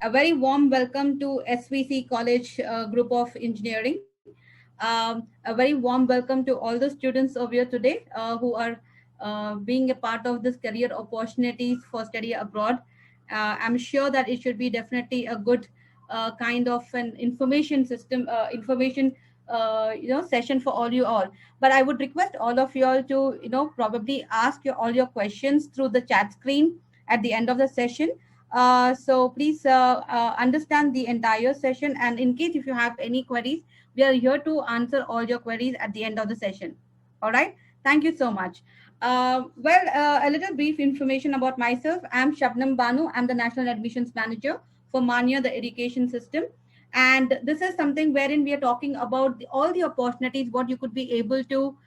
A very warm welcome to SVC College Group of Engineering. A very warm welcome to all the students of here today who are being a part of this career opportunities for study abroad. I'm sure that it should be definitely a good kind of an information system, information session for all you all. But I would request all of you all to probably ask all your questions through the chat screen at the end of the session. So please understand the entire session, and in case if you have any queries, we are here to answer all your queries at the end of the session. All right. Thank you so much. A little brief information about myself. I'm Shabnam Banu. I'm the National Admissions Manager for Manya, the education system. And this is something wherein we are talking about all the opportunities, what you could be able to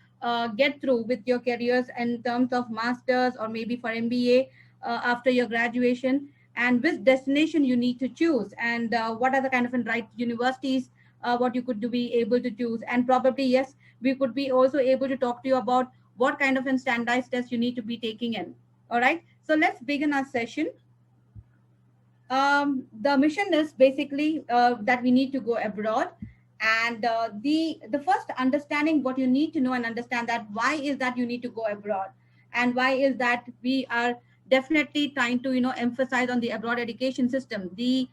get through with your careers in terms of masters or maybe for MBA after your graduation, and which destination you need to choose, and what are the kind of right universities what you could be able to choose. And probably yes, we could be also able to talk to you about what kind of standardized test you need to be taking in. All right, so let's begin our session. The mission is basically that we need to go abroad, and the first understanding what you need to know and understand that why is that you need to go abroad, and why is that we are definitely trying to emphasize on the abroad education system. The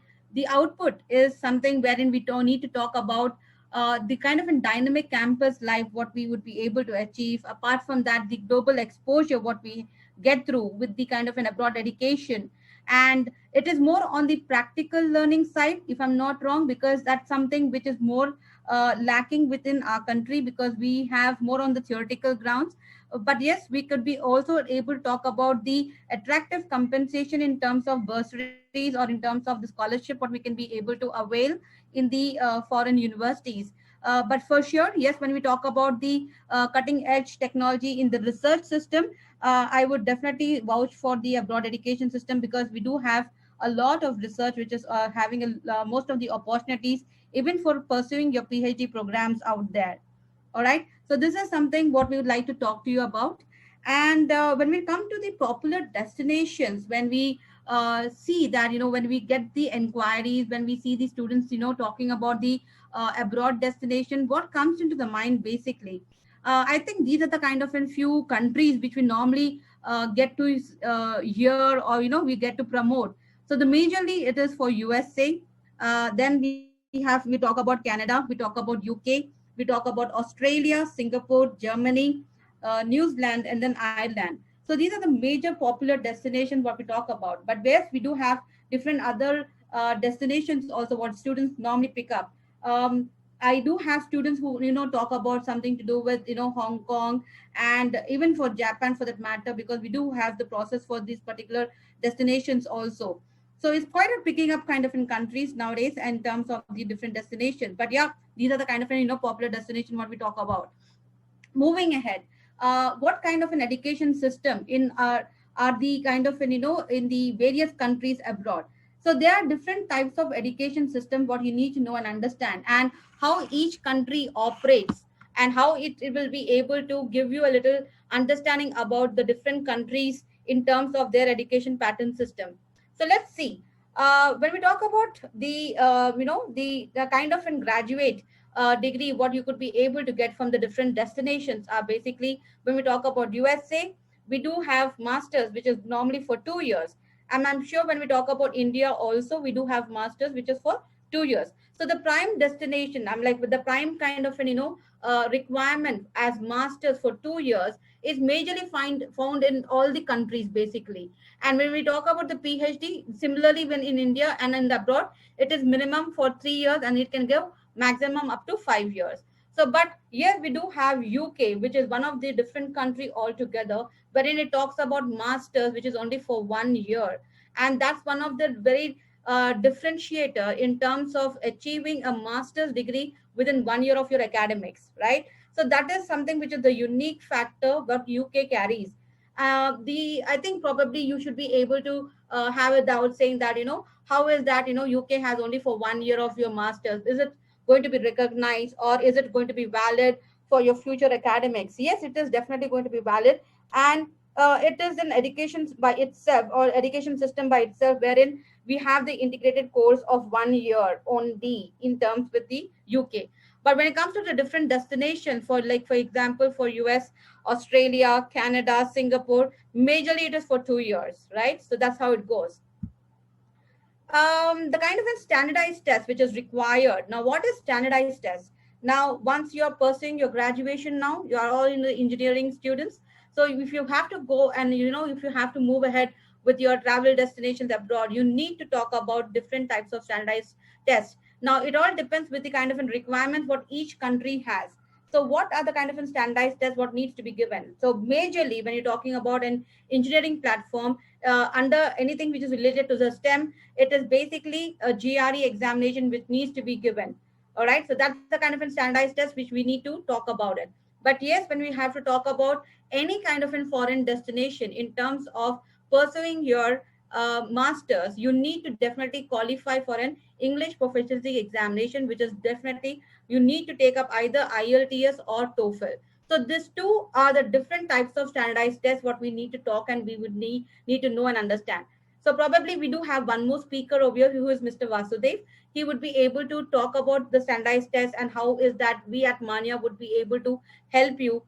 output is something wherein we don't need to talk about the kind of a dynamic campus life what we would be able to achieve. Apart from that, the global exposure what we get through with the kind of an abroad education, and it is more on the practical learning side if I'm not wrong, because that's something which is more lacking within our country, because we have more on the theoretical grounds. But yes, we could be also able to talk about the attractive compensation in terms of bursaries or in terms of the scholarship what we can be able to avail in the foreign universities. But for sure, yes, when we talk about the cutting edge technology in the research system, I would definitely vouch for the abroad education system, because we do have a lot of research which is having most of the opportunities even for pursuing your PhD programs out there. All right, so this is something what we would like to talk to you about. And when we come to the popular destinations, when we see that when we get the inquiries, when we see the students talking about the abroad destination, what comes into the mind basically? I think these are the kind of a few countries which we normally get to hear, or we get to promote. So the majorly it is for USA. Then we talk about Canada, we talk about UK, we talk about Australia, Singapore, Germany, New Zealand, and then Ireland. So these are the major popular destinations what we talk about. But yes, we do have different other destinations also what students normally pick up. I do have students who talk about something to do with Hong Kong, and even for Japan for that matter, because we do have the process for these particular destinations also. So it's quite a picking up kind of in countries nowadays in terms of the different destinations. But yeah, these are the kind of popular destination what we talk about. Moving ahead, what kind of an education system in are the kind of in the various countries abroad? So there are different types of education system what you need to know and understand, and how each country operates, and how it will be able to give you a little understanding about the different countries in terms of their education pattern system. So let's see. When we talk about the the kind of an graduate degree what you could be able to get from the different destinations are basically, when we talk about USA, we do have masters which is normally for 2 years, and I'm sure when we talk about India also, we do have masters which is for 2 years. So the prime destination, I'm like with the prime kind of an requirement as masters for 2 years is majorly found in all the countries basically. And when we talk about the PhD, similarly when in India and in the abroad, it is minimum for 3 years and it can give maximum up to 5 years. So, but yes, we do have UK, which is one of the different country altogether, wherein it talks about masters, which is only for 1 year, and that's one of the very differentiator in terms of achieving a master's degree within 1 year of your academics, right? So that is something which is the unique factor what UK carries. The I think probably you should be able to have a doubt saying that how is that UK has only for 1 year of your masters? Is it going to be recognized, or is it going to be valid for your future academics? Yes, it is definitely going to be valid. And it is an education by itself, or education system by itself, wherein we have the integrated course of 1 year only in terms with the UK. But when it comes to the different destination, for like for example for US, Australia, Canada, Singapore, majorly it is for 2 years, right? So that's how it goes. The kind of a standardized test which is required. Now, what is standardized test? Now, once you're pursuing your graduation, now you are all in the engineering students. So if you have to go and if you have to move ahead with your travel destinations abroad, you need to talk about different types of standardized tests. Now, it all depends with the kind of requirements what each country has. So what are the kind of standardized tests what needs to be given? So majorly when you're talking about an engineering platform, under anything which is related to the STEM, it is basically a GRE examination which needs to be given. All right, so that's the kind of a standardized test which we need to talk about it. But yes, when we have to talk about any kind of a foreign destination in terms of pursuing your masters, you need to definitely qualify for an English proficiency examination, which is definitely you need to take up either IELTS or TOEFL. So these two are the different types of standardized tests what we need to talk, and we would need to know and understand. So probably we do have one more speaker over here who is Mr. Vasudev. He would be able to talk about the standardized test and how is that we at Manya would be able to help you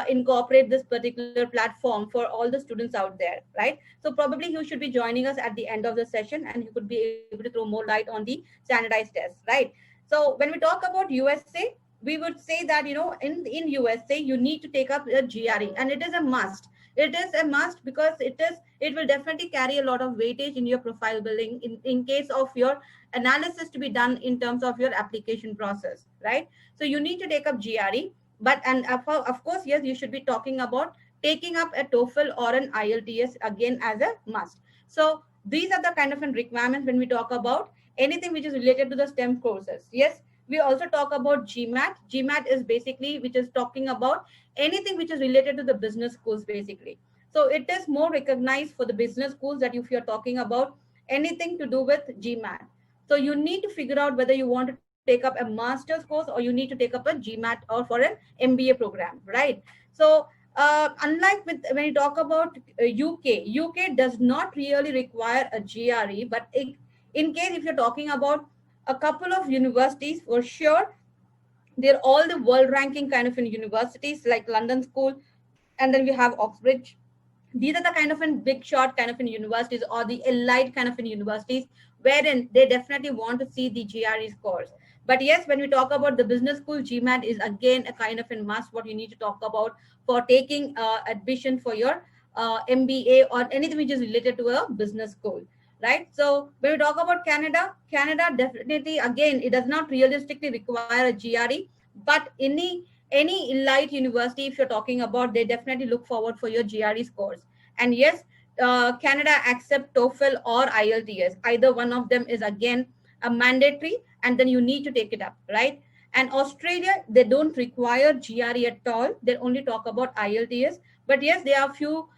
incorporate this particular platform for all the students out there, right? So probably he should be joining us at the end of the session, and he could be able to throw more light on the standardized test, right? So when we talk about USA, we would say that in USA you need to take up a GRE, and it is a must. It is a must because it will definitely carry a lot of weightage in your profile building in case of your analysis to be done in terms of your application process, right? So you need to take up GRE, but and of course, yes, you should be talking about taking up a TOEFL or an IELTS again as a must. So these are the kind of requirements when we talk about anything which is related to the STEM courses. Yes, we also talk about GMAT. GMAT is basically which is talking about anything which is related to the business schools basically. So it is more recognized for the business schools that if you're talking about anything to do with GMAT. So you need to figure out whether you want to take up a master's course or you need to take up a GMAT or for an MBA program, right? So unlike with when you talk about UK does not really require a GRE, but in case if you're talking about a couple of universities for sure, they're all the world ranking kind of in universities like London School, and then we have Oxbridge. These are the kind of in big shot kind of in universities or the elite kind of in universities wherein they definitely want to see the GRE scores. But yes, when we talk about the business school, GMAT is again a kind of in must what you need to talk about for taking admission for your MBA or anything which is related to a business school, right? So when we talk about Canada definitely again it does not realistically require a GRE, but any elite university if you're talking about, they definitely look forward for your GRE scores. And yes, Canada accept TOEFL or IELTS, either one of them is again a mandatory, and then you need to take it up, right? And Australia, they don't require GRE at all, they only talk about IELTS. But yes, there are few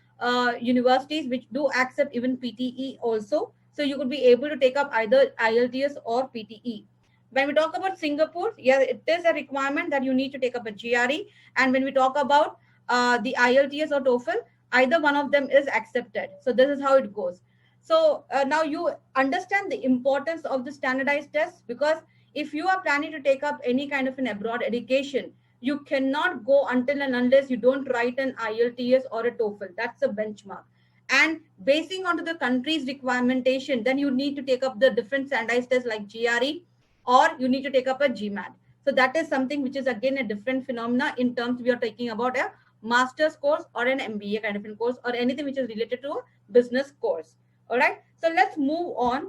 universities which do accept even PTE also, so you could be able to take up either IELTS or PTE. When we talk about Singapore, yeah, it is a requirement that you need to take up a GRE. And when we talk about the IELTS or TOEFL, either one of them is accepted. So this is how it goes. So now you understand the importance of the standardized tests, because if you are planning to take up any kind of an abroad education, you cannot go until and unless you don't write an IELTS or a TOEFL. That's a benchmark. And basing onto the country's requirementation, then you need to take up the different standardized tests like GRE, or you need to take up a GMAT. So that is something which is again a different phenomena in terms we are talking about a master's course or an MBA kind of a course or anything which is related to a business course. All right. So let's move on.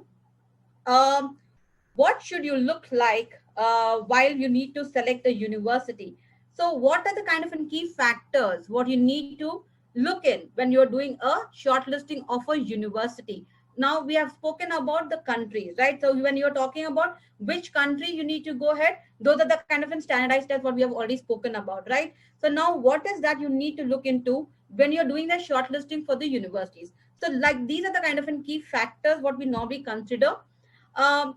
What should you look like while you need to select a university? So what are the kind of key factors what you need to look in when you're doing a shortlisting of a university? Now we have spoken about the countries, right? So when you're talking about which country you need to go ahead, those are the kind of standardized tests what we have already spoken about, right? So now what is that you need to look into when you're doing the shortlisting for the universities? So like these are the kind of key factors what we normally consider. um,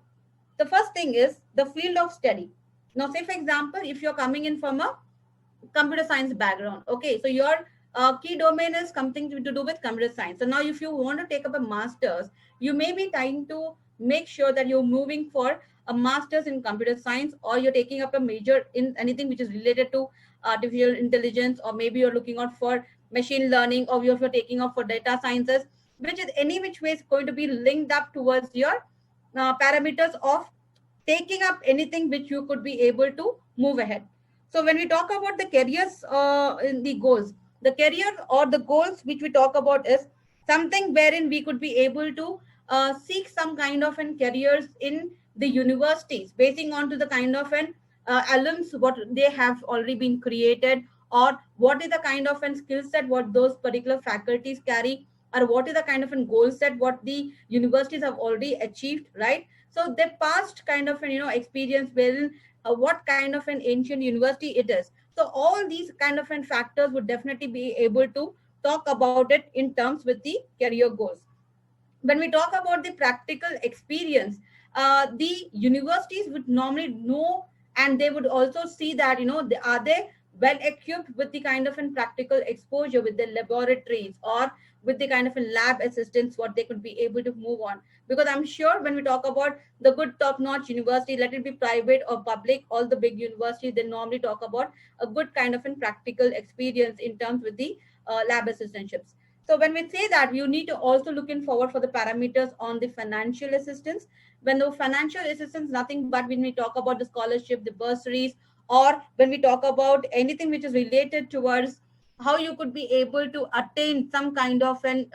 the first thing is the field of study. Now say for example if you're coming in from a computer science background, okay, so you're key domain is something to do with computer science. So now if you want to take up a master's, you may be trying to make sure that you're moving for a master's in computer science, or you're taking up a major in anything which is related to artificial intelligence, or maybe you're looking out for machine learning, or you're taking up for data sciences, which is any which way is going to be linked up towards your parameters of taking up anything which you could be able to move ahead. So when we talk about the careers in the goals, the career or the goals which we talk about is something wherein we could be able to seek some kind of an careers in the universities, basing on to the kind of an alums what they have already been created, or what is the kind of an skill set what those particular faculties carry, or what is the kind of an goal set what the universities have already achieved, right? So the past kind of an experience wherein what kind of an ancient university it is. So all these kind of an factors would definitely be able to talk about it in terms with the career goals. When we talk about the practical experience, the universities would normally know, and they would also see that are they well equipped with the kind of an practical exposure with the laboratories, or with the kind of a lab assistance what they could be able to move on. Because I'm sure when we talk about the good top notch university, let it be private or public, all the big universities, they normally talk about a good kind of an practical experience in terms with the lab assistantships. So when we say that, you need to also looking forward for the parameters on the financial assistance. When the financial assistance, nothing but when we talk about the scholarship, the bursaries, or when we talk about anything which is related towards how you could be able to attain some kind of an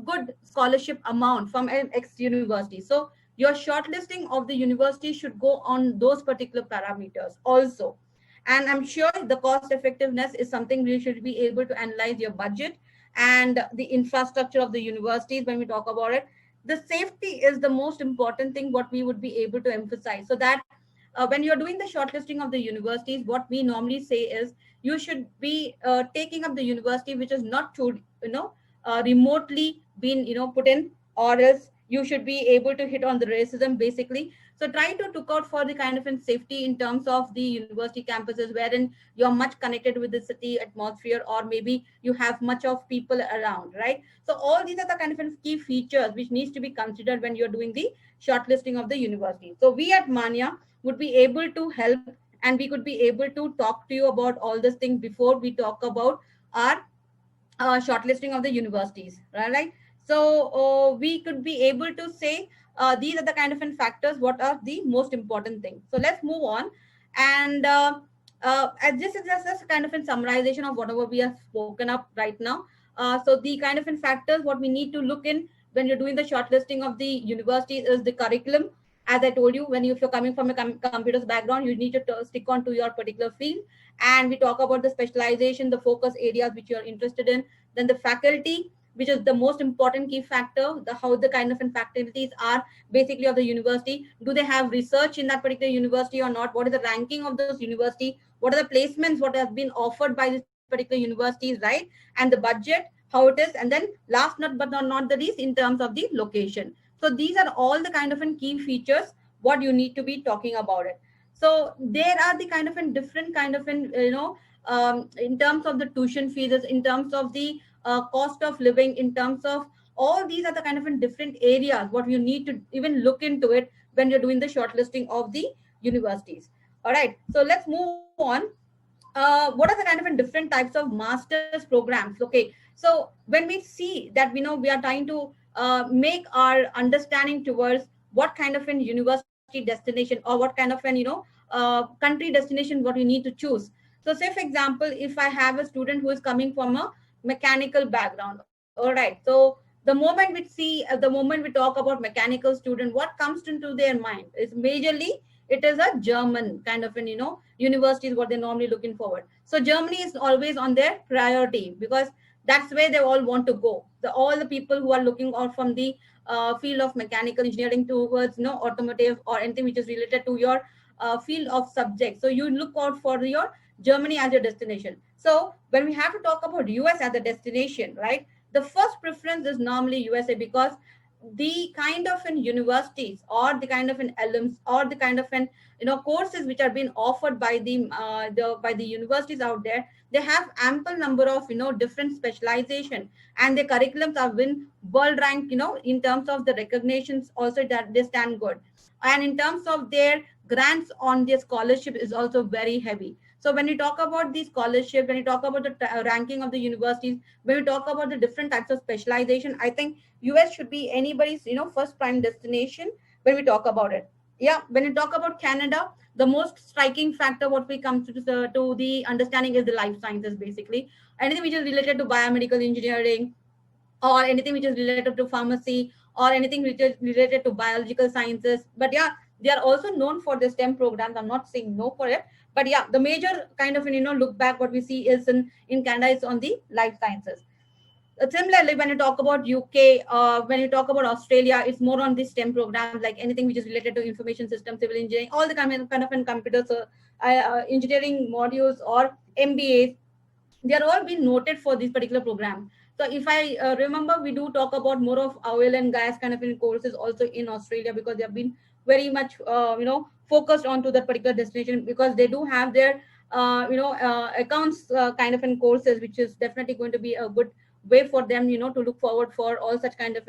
good scholarship amount from an ex university. So your shortlisting of the university should go on those particular parameters also. And I'm sure the cost effectiveness is something we should be able to analyze your budget and the infrastructure of the universities. When we talk about it, the safety is the most important thing what we would be able to emphasize, so that when you're doing the shortlisting of the universities, what we normally say is you should be taking up the university which is not too remotely been put in, or else you should be able to hit on the racism basically. So try to look out for the kind of in safety in terms of the university campuses wherein you're much connected with the city atmosphere, or maybe you have much of people around, right? So all these are the kind of key features which needs to be considered when you're doing the shortlisting of the university. So we at Manya would be able to help, and we could be able to talk to you about all these things before we talk about our shortlisting of the universities, right? So we could be able to say these are the kind of factors what are the most important things. So let's move on. And as this is just a kind of a summarization of whatever we have spoken up right now. So the kind of factors what we need to look in when you're doing the shortlisting of the universities is the curriculum. As I told you, when if you're coming from a computer's background, you need to stick on to your particular field. And we talk about the specialization, the focus areas which you're interested in. Then the faculty, which is the most important key factor, the how the kind of faculties are basically of the university. Do they have research in that particular university or not? What is the ranking of those university? What are the placements what has been offered by these particular universities, right? And the budget, how it is. And then last not the least, in terms of the location. So these are all the kind of key features what you need to be talking about it. So there are the kind of different kind of in terms of the tuition fees, in terms of the cost of living, in terms of all these are the kind of in different areas what you need to even look into it when you're doing the shortlisting of the universities. All right, so let's move on. What are the kind of different types of masters programs? Okay, so when we see that we are trying to make our understanding towards what kind of an university destination, or what kind of an country destination what you need to choose. So say for example, if I have a student who is coming from a mechanical background, all right, so the moment we talk about mechanical student, what comes into their mind is majorly it is a German kind of an university is what they're normally looking forward. So Germany is always on their priority, because that's where they all want to go. All the people who are looking out from the field of mechanical engineering towards automotive or anything which is related to your field of subject, so you look out for your Germany as your destination. So when we have to talk about US as a destination, right, the first preference is normally USA, because the kind of an universities or the kind of an alums or the kind of an courses which are being offered by the universities out there, they have ample number of different specialization, and the curriculums have been world ranked, in terms of the recognitions also, that they stand good, and in terms of their grants on their scholarship is also very heavy. So when you talk about the scholarship, when you talk about the ranking of the universities, when we talk about the different types of specialization, I think US should be anybody's first prime destination when we talk about it. Yeah, when you talk about Canada, the most striking factor what we come to the understanding is the life sciences, basically anything which is related to biomedical engineering, or anything which is related to pharmacy, or anything which is related to biological sciences. But yeah, they are also known for the STEM programs. I'm not saying no for it, but yeah, the major kind of look back what we see is in Canada is on the life sciences. Similarly, when you talk about UK, when you talk about Australia, it's more on the STEM programs, like anything which is related to information systems, civil engineering, all the kind of in computers, engineering modules or MBAs. They are all being noted for this particular program. So if I remember, we do talk about more of oil and gas kind of in courses also in Australia, because they have been very much focused onto that particular destination, because they do have their accounts kind of in courses, which is definitely going to be a good way for them to look forward for all such kind of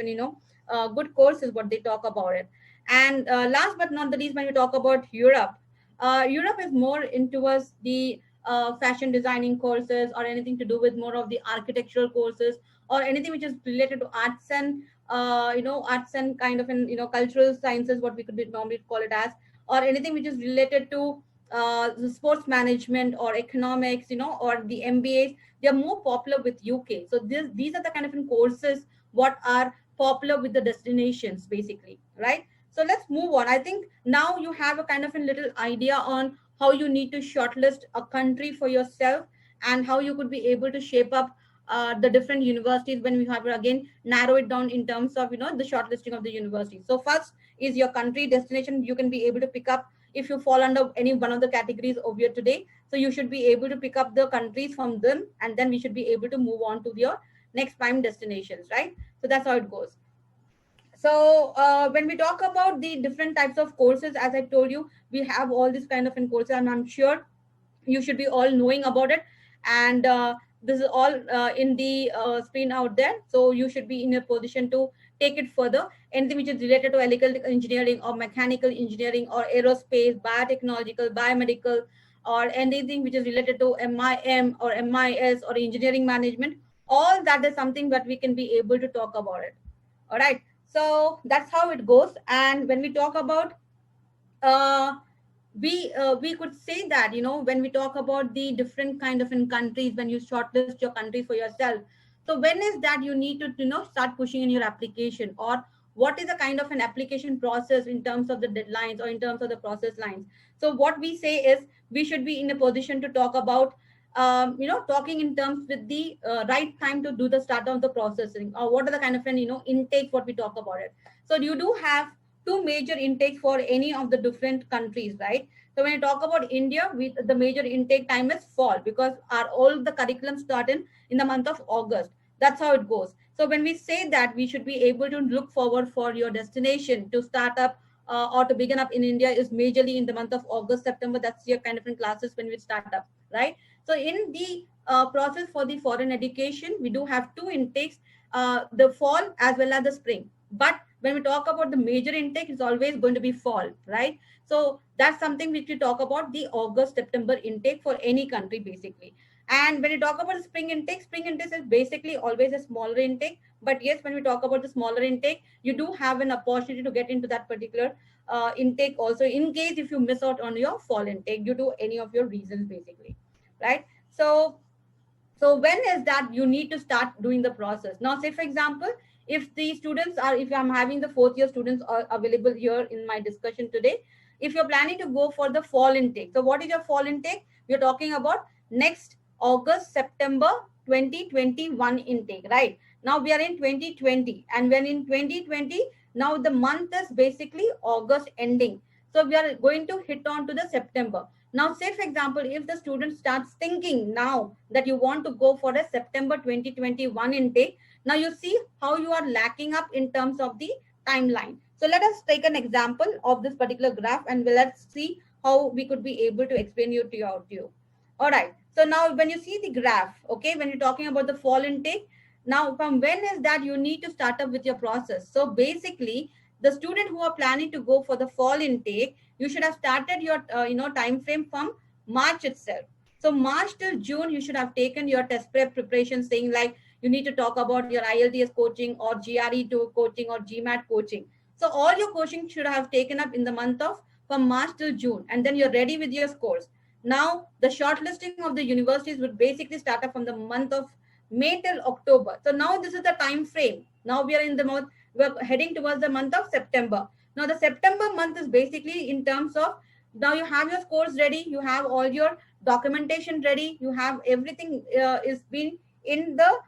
good courses what they talk about it. And last but not the least, when we talk about Europe, Europe is more into us the fashion designing courses, or anything to do with more of the architectural courses, or anything which is related to arts and arts and kind of cultural sciences, what we could normally call it as, or anything which is related to the sports management or economics, or the MBAs. They are more popular with UK. So these are the kind of courses what are popular with the destinations, basically, right? So let's move on. I think now you have a kind of a little idea on how you need to shortlist a country for yourself, and how you could be able to shape up the different universities when we have again narrow it down in terms of the shortlisting of the university. So first is your country destination. You can be able to pick up if you fall under any one of the categories over here today. So you should be able to pick up the countries from them, and then we should be able to move on to your next prime destinations, right? So that's how it goes. So when we talk about the different types of courses, as I told you, we have all this kind of in courses, and I'm sure you should be all knowing about it. And this is all in the screen out there, so you should be in a position to take it further. Anything which is related to electrical engineering or mechanical engineering or aerospace, biotechnological, biomedical, or anything which is related to MIM or MIS or engineering management, all that is something that we can be able to talk about it. All right, so that's how it goes. And when we talk about uh, we could say that when we talk about the different kind of in countries, when you shortlist your countries for yourself, so when is that you need to start pushing in your application, or what is the kind of an application process in terms of the deadlines or in terms of the process lines. So what we say is we should be in a position to talk about talking in terms with the right time to do the start of the processing, or what are the kind of an intakes what we talk about it. So you do have two major intakes for any of the different countries, right? So when you talk about India, the major intake time is fall, because our all the curriculum start in the month of August. That's how it goes. So when we say that we should be able to look forward for your destination to start up or to begin up in India is majorly in the month of August, September. That's your kind of in classes when we start up, right? So in the process for the foreign education, we do have two intakes, the fall as well as the spring. But when we talk about the major intake, it's always going to be fall, right? So that's something which we talk about the August, September intake for any country, basically. And when you talk about spring intake is basically always a smaller intake. But yes, when we talk about the smaller intake, you do have an opportunity to get into that particular intake also, in case if you miss out on your fall intake due to any of your reasons, basically, right? So when is that you need to start doing the process. Now say for example, if I'm having the fourth year students are available here in my discussion today, if you're planning to go for the fall intake, so what is your fall intake? We're talking about next August, September 2021 intake, right? Now we are in 2020, and when in 2020, now the month is basically August ending, so we are going to hit on to the September. Now, say for example, if the student starts thinking now that you want to go for a September 2021 intake, Now you see how you are lacking up in terms of the timeline. So let us take an example of this particular graph, and let's see how we could be able to explain you to you. All right. So now when you see the graph, okay, when you're talking about the fall intake, now from when is that you need to start up with your process? So basically, the student who are planning to go for the fall intake, you should have started your time frame from March itself. So March till June, you should have taken your test prep preparation, saying like you need to talk about your IELTS coaching or GRE2 coaching or GMAT coaching. So all your coaching should have taken up in the month of from March till June, and then you're ready with your scores. Now the shortlisting of the universities would basically start up from the month of May till October. So now this is the time frame. Now we are in the month, we're heading towards the month of September. Now the September month is basically in terms of, now you have your scores ready, you have all your documentation ready, you have everything is been in the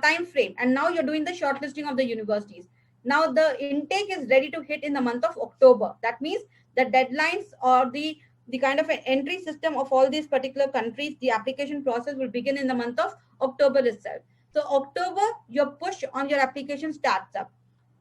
time frame, and now you're doing the shortlisting of the universities. Now the intake is ready to hit in the month of October. That means the deadlines or the kind of an entry system of all these particular countries, the application process will begin in the month of October itself. So October, your push on your application starts up,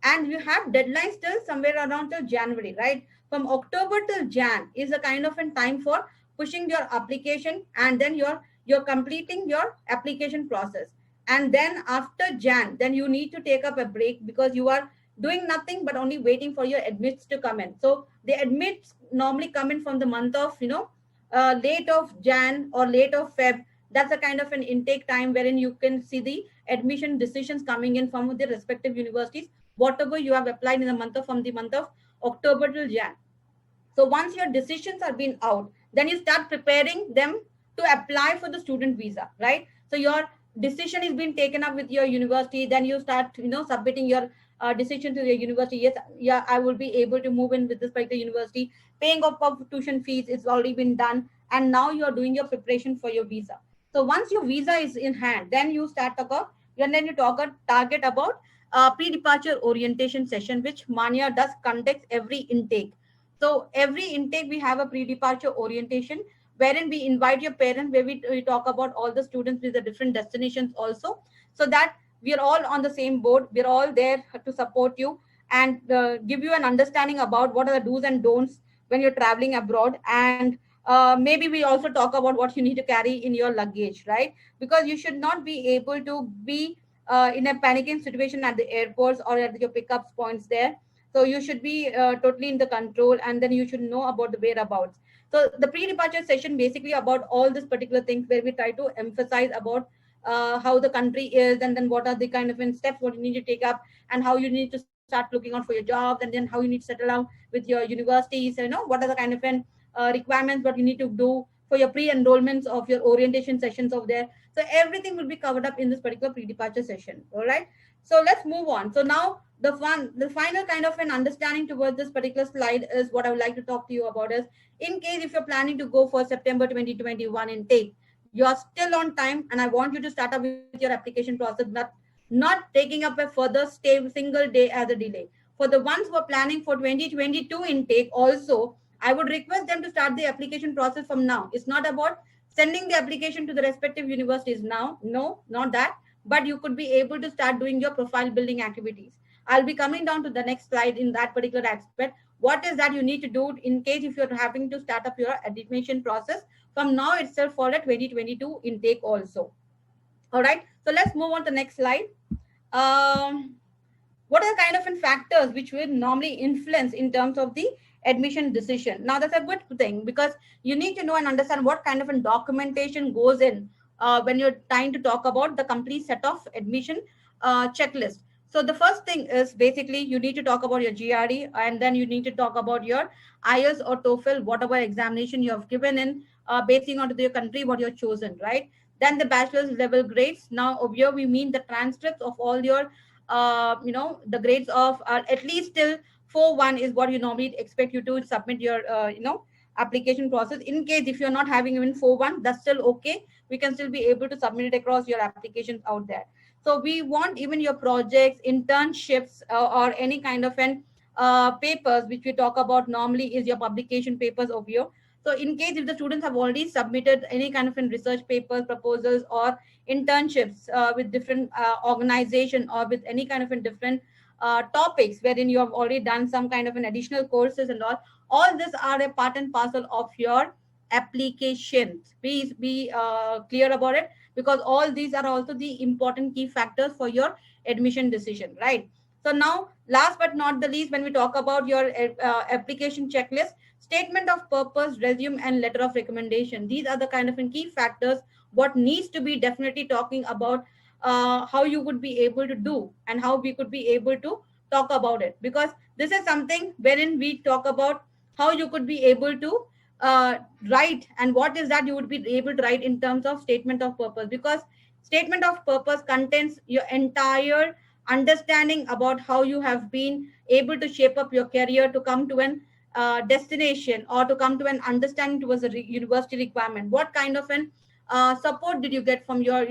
and you have deadlines till somewhere around till January, right? From October till Jan is a kind of a time for pushing your application, and then you're completing your application process. And then after Jan, then you need to take up a break because you are doing nothing but only waiting for your admits to come in. So the admits normally come in from the month of late of Jan or late of Feb. That's a kind of an intake time wherein you can see the admission decisions coming in from the respective universities, whatever you have applied in the month of, from the month of October till Jan. So once your decisions are being out, then you start preparing them to apply for the student visa, right? So your decision is being taken up with your university, then you start submitting your decision to your university. Yes, yeah, I will be able to move in with this particular university. Paying of tuition fees is already been done, and now you are doing your preparation for your visa. So once your visa is in hand, then you start about, and then you target about pre-departure orientation session, which Manya does conduct every intake. So every intake we have a pre-departure orientation wherein we invite your parents, where we talk about all the students with the different destinations also, so that we are all on the same boat. We're all there to support you and give you an understanding about what are the do's and don'ts when you're traveling abroad. And maybe we also talk about what you need to carry in your luggage, right? Because you should not be able to be in a panicking situation at the airports or at your pickup points there. So you should be totally in the control, and then you should know about the whereabouts. So the pre-departure session basically about all these particular things, where we try to emphasize about how the country is, and then what are the kind of steps what you need to take up, and how you need to start looking out for your jobs, and then how you need to settle down with your universities. What are the kind of requirements what you need to do for your pre-enrollments of your orientation sessions over there. So everything will be covered up in this particular pre-departure session. All right. So let's move on. So now the final kind of an understanding towards this particular slide is what I would like to talk to you about is, in case if you're planning to go for September 2021 intake, you're still on time, and I want you to start up with your application process, not taking up a further single day as a delay. For the ones who are planning for 2022 intake also, I would request them to start the application process from now. It's not about sending the application to the respective universities now. No, not that. But you could be able to start doing your profile building activities. I'll be coming down to the next slide in that particular aspect. What is that you need to do in case if you're having to start up your admission process from now itself for a 2022 intake also. All right. So let's move on to the next slide. Um, what are the kind of factors which will normally influence in terms of the admission decision? Now that's a good thing, because you need to know and understand what kind of documentation goes in when you're trying to talk about the complete set of admission checklist. So the first thing is basically you need to talk about your GRE, and then you need to talk about your IELTS or TOEFL, whatever examination you have given in, basing on your country what you're chosen, right? Then the bachelor's level grades. Now over here we mean the transcripts of all your the grades of at least till 4.1 is what you normally expect you to submit your application process. In case if you're not having even 4.1, that's still okay. We can still be able to submit it across your applications out there. So we want even your projects, internships, or any kind of papers which we talk about normally is your publication papers of your. So in case if the students have already submitted any kind of in research papers, proposals, or internships with different organization, or with any kind of in different topics wherein you have already done some kind of an additional courses and all these are a part and parcel of your applications. Please be clear about it, because all these are also the important key factors for your admission decision, right? So now, last but not the least, when we talk about your application checklist, statement of purpose, resume, and letter of recommendation, these are the kind of key factors what needs to be definitely talking about, how you would be able to do and how we could be able to talk about it, because this is something wherein we talk about how you could be able to write, and what is that you would be able to write in terms of statement of purpose, because statement of purpose contains your entire understanding about how you have been able to shape up your career to come to an destination, or to come to an understanding towards a university requirement. What kind of an support did you get from your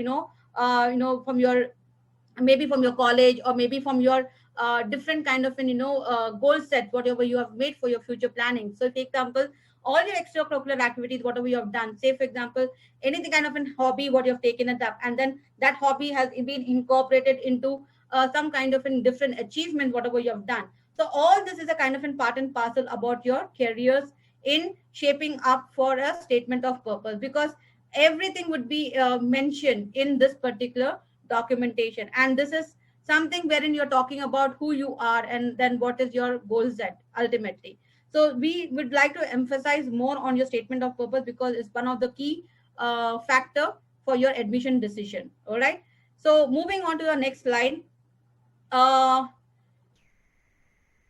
from your, maybe from your college, or maybe from your different kind of an goal set whatever you have made for your future planning. So take example, all your extracurricular activities whatever you have done, say for example anything kind of an hobby what you have taken it up, and then that hobby has been incorporated into some kind of a different achievement whatever you have done. So all this is a kind of an part and parcel about your careers in shaping up for a statement of purpose, because everything would be mentioned in this particular documentation, and this is something wherein you're talking about who you are and then what is your goal set ultimately. So we would like to emphasize more on your statement of purpose, because it's one of the key factor for your admission decision. All right, so moving on to the next slide. uh,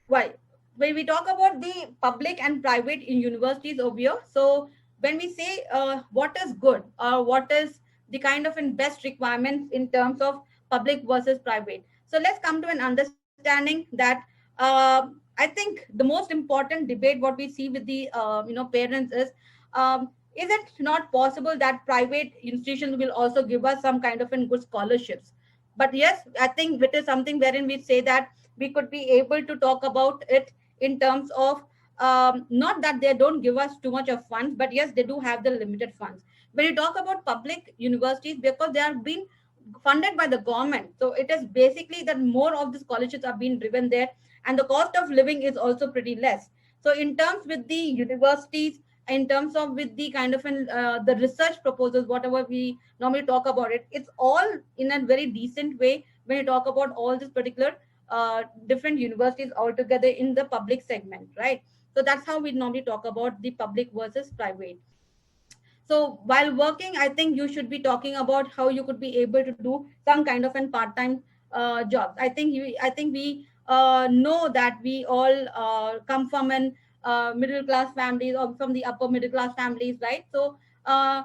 why when we talk about the public and private in universities over here, so when we say what is good or what is the kind of in best requirements in terms of public versus private, so let's come to an understanding that I think the most important debate what we see with the parents is it not possible that private institutions will also give us some kind of in good scholarships? But yes, I think it is something wherein we say that we could be able to talk about it in terms of not that they don't give us too much of funds, but yes, they do have the limited funds. When you talk about public universities, because they are being funded by the government, so it is basically that more of the scholarships are being driven there, and the cost of living is also pretty less. So in terms with the universities, in terms of with the kind of the research proposals whatever we normally talk about it, it's all in a very decent way when you talk about all this particular different universities altogether in the public segment, right? So that's how we normally talk about the public versus private. So while working, I think you should be talking about how you could be able to do some kind of an part-time jobs. I think we know that we all come from an middle class families or from the upper middle class families, right? So I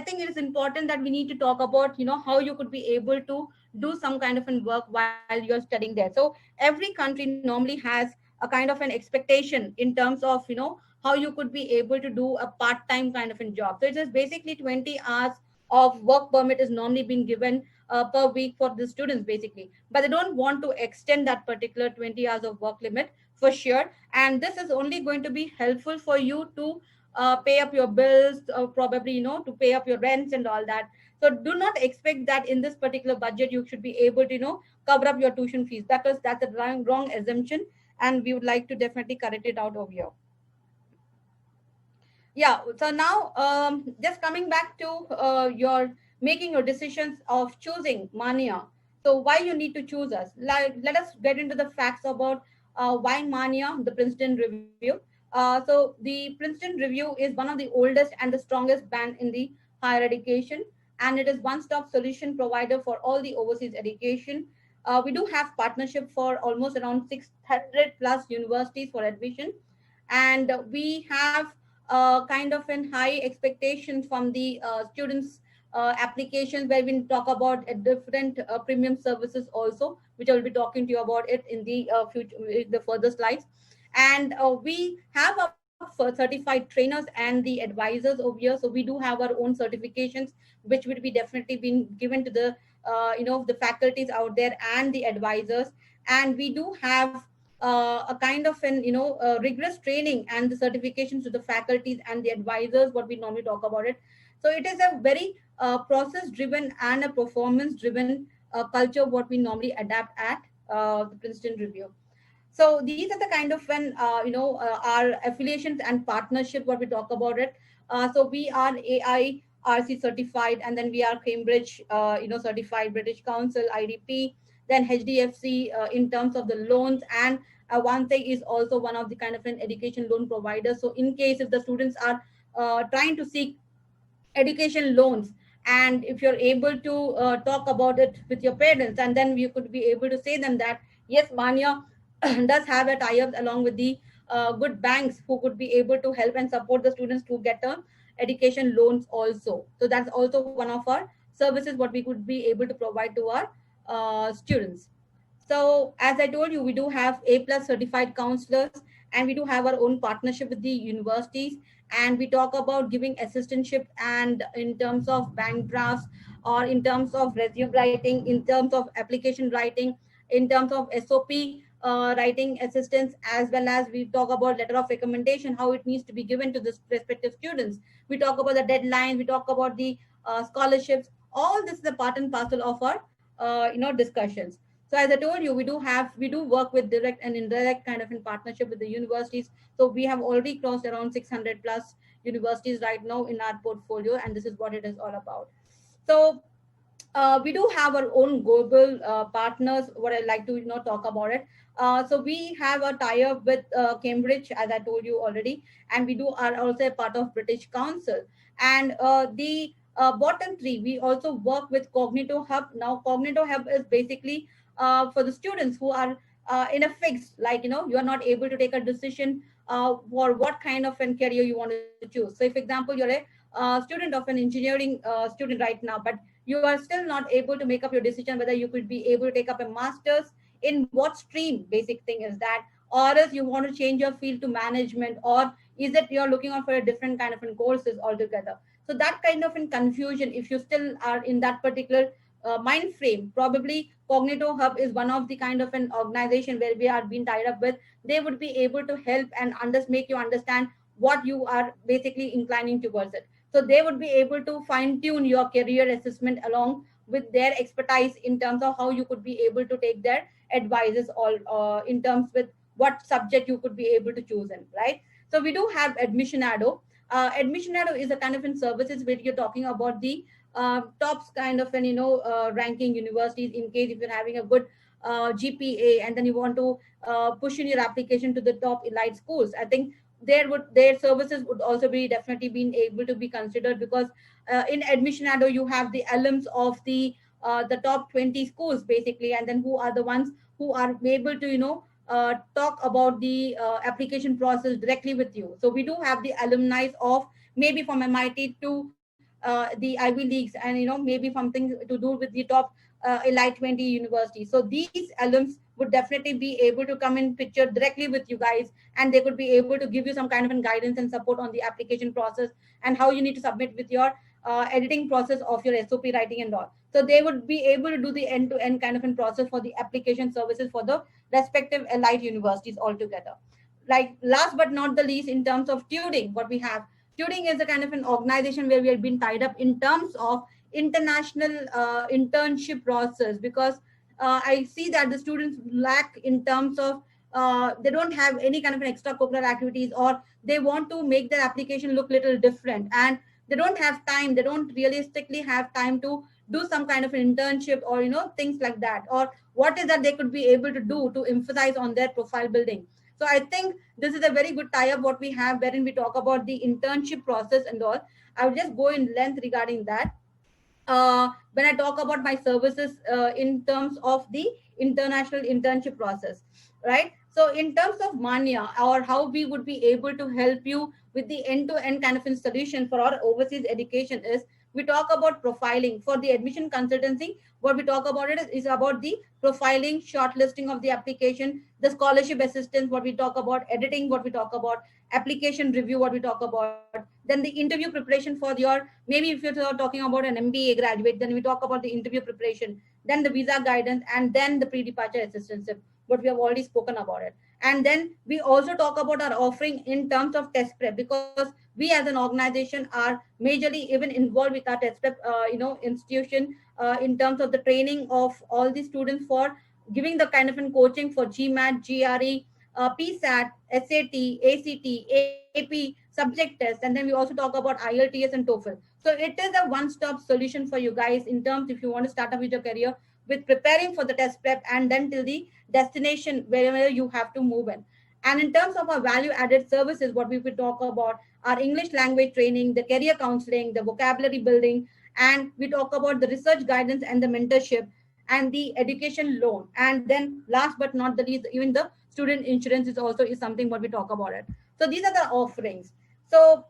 think it is important that we need to talk about how you could be able to do some kind of an work while you're studying there. So every country normally has a kind of an expectation in terms of how you could be able to do a part-time kind of a job. So it is basically 20 hours of work permit is normally being given per week for the students basically, but they don't want to extend that particular 20 hours of work limit for sure. And this is only going to be helpful for you to pay up your bills, probably to pay up your rents and all that. So do not expect that in this particular budget you should be able to cover up your tuition fees. That's a wrong assumption, and we would like to definitely correct it out over here. Yeah, so now just coming back to your making your decisions of choosing Mania. So why you need to choose us? Like, let us get into the facts about why Mania, the Princeton Review. So the Princeton Review is one of the oldest and the strongest band in the higher education, and it is one-stop solution provider for all the overseas education. We do have partnership for almost around 600 plus universities for admission, and we have kind of an high expectation from the students applications, where we talk about different premium services also, which I will be talking to you about it in the future, the further slides. And we have our certified trainers and the advisors over here, so we do have our own certifications which will be definitely being given to the the faculties out there and the advisors. And we do have a kind of an rigorous training and the certifications to the faculties and the advisors, what we normally talk about it. So it is a very process driven and a performance driven culture what we normally adapt at the Princeton Review. So these are the kind of when our affiliations and partnership what we talk about it. So we are AIRC certified, and then we are Cambridge certified, British Council, IDP, then HDFC in terms of the loans, and one thing is also one of the kind of an education loan provider. So in case if the students are trying to seek education loans, and if you're able to talk about it with your parents, and then you could be able to say them that yes, Manya does have a tie-up along with the good banks who could be able to help and support the students to get education loans also. So that's also one of our services what we could be able to provide to our students. So as I told you, we do have A plus certified counselors, and we do have our own partnership with the universities. And we talk about giving assistantship and in terms of bank drafts, or in terms of resume writing, in terms of application writing, in terms of SOP writing assistance, as well as we talk about letter of recommendation, how it needs to be given to the respective students. We talk about the deadlines, we talk about the scholarships. All this is a part and parcel of our discussions. So as I told you, we do work with direct and indirect kind of in partnership with the universities. So we have already crossed around 600 plus universities right now in our portfolio, and this is what it is all about. So we do have our own global partners. What I like to talk about it. So we have a tie-up with Cambridge, as I told you already, and we do are also a part of British Council. And the bottom three, we also work with Cognito Hub. Now, Cognito Hub is basically for the students who are in a fix, like you are not able to take a decision for what kind of an career you want to choose. So, if example, you're a student of an engineering student right now, but you are still not able to make up your decision whether you could be able to take up a master's in what stream. Basic thing is that, or else you want to change your field to management, or is it you're looking out for a different kind of courses altogether. So that kind of in confusion, if you still are in that particular mind frame, probably Cognito Hub is one of the kind of an organization where we are being tied up with. They would be able to help and make you understand what you are basically inclining towards it. So they would be able to fine tune your career assessment along with their expertise in terms of how you could be able to take their advices all in terms with what subject you could be able to choose in, right? So we do have Admissionado. Admissionado is a kind of in services where you're talking about the tops kind of an ranking universities. In case if you're having a good GPA, and then you want to push in your application to the top elite schools, I think their services would also be definitely being able to be considered, because in Admissionado you have the alums of the top 20 schools basically, and then who are the ones who are able to talk about the application process directly with you. So we do have the alumni of maybe from MIT to the Ivy Leagues, and maybe something to do with the top elite 20 universities. So these alums would definitely be able to come in picture directly with you guys, and they could be able to give you some kind of guidance and support on the application process and how you need to submit with your editing process of your SOP writing and all. So they would be able to do the end-to-end kind of process for the application services for the respective elite universities altogether. Like last but not the least, in terms of tutoring, what we have, tutoring is a kind of an organization where we have been tied up in terms of international internship process, because I see that the students lack in terms of they don't have any kind of an extracurricular activities, or they want to make their application look little different, and they don't have time, they don't realistically have time to do some kind of an internship, or things like that, or what is that they could be able to do to emphasize on their profile building. So I think this is a very good tie-up what we have, wherein we talk about the internship process and all. I will just go in length regarding that when I talk about my services in terms of the international internship process, right? So in terms of Manya, or how we would be able to help you with the end-to-end kind of a solution for our overseas education is, we talk about profiling for the admission consultancy. What we talk about it is about the profiling, shortlisting of the application, the scholarship assistance, what we talk about, editing, what we talk about, application review, what we talk about, then the interview preparation for your, maybe if you're talking about an MBA graduate, then we talk about the interview preparation, then the visa guidance, and then the pre-departure assistance, what we have already spoken about it. And then we also talk about our offering in terms of test prep, because we as an organization are majorly even involved with our test prep institution, in terms of the training of all the students for giving the kind of coaching for GMAT, GRE, PSAT, SAT, ACT, AP subject test, and then we also talk about IELTS and TOEFL. So it is a one-stop solution for you guys in terms if you want to start up with your career, with preparing for the test prep and then till the destination wherever you have to move in. And in terms of our value added services, what we will talk about our English language training, the career counseling, the vocabulary building, and we talk about the research guidance and the mentorship and the education loan. And then last but not the least, even the student insurance is also is something what we talk about it. So these are the offerings. So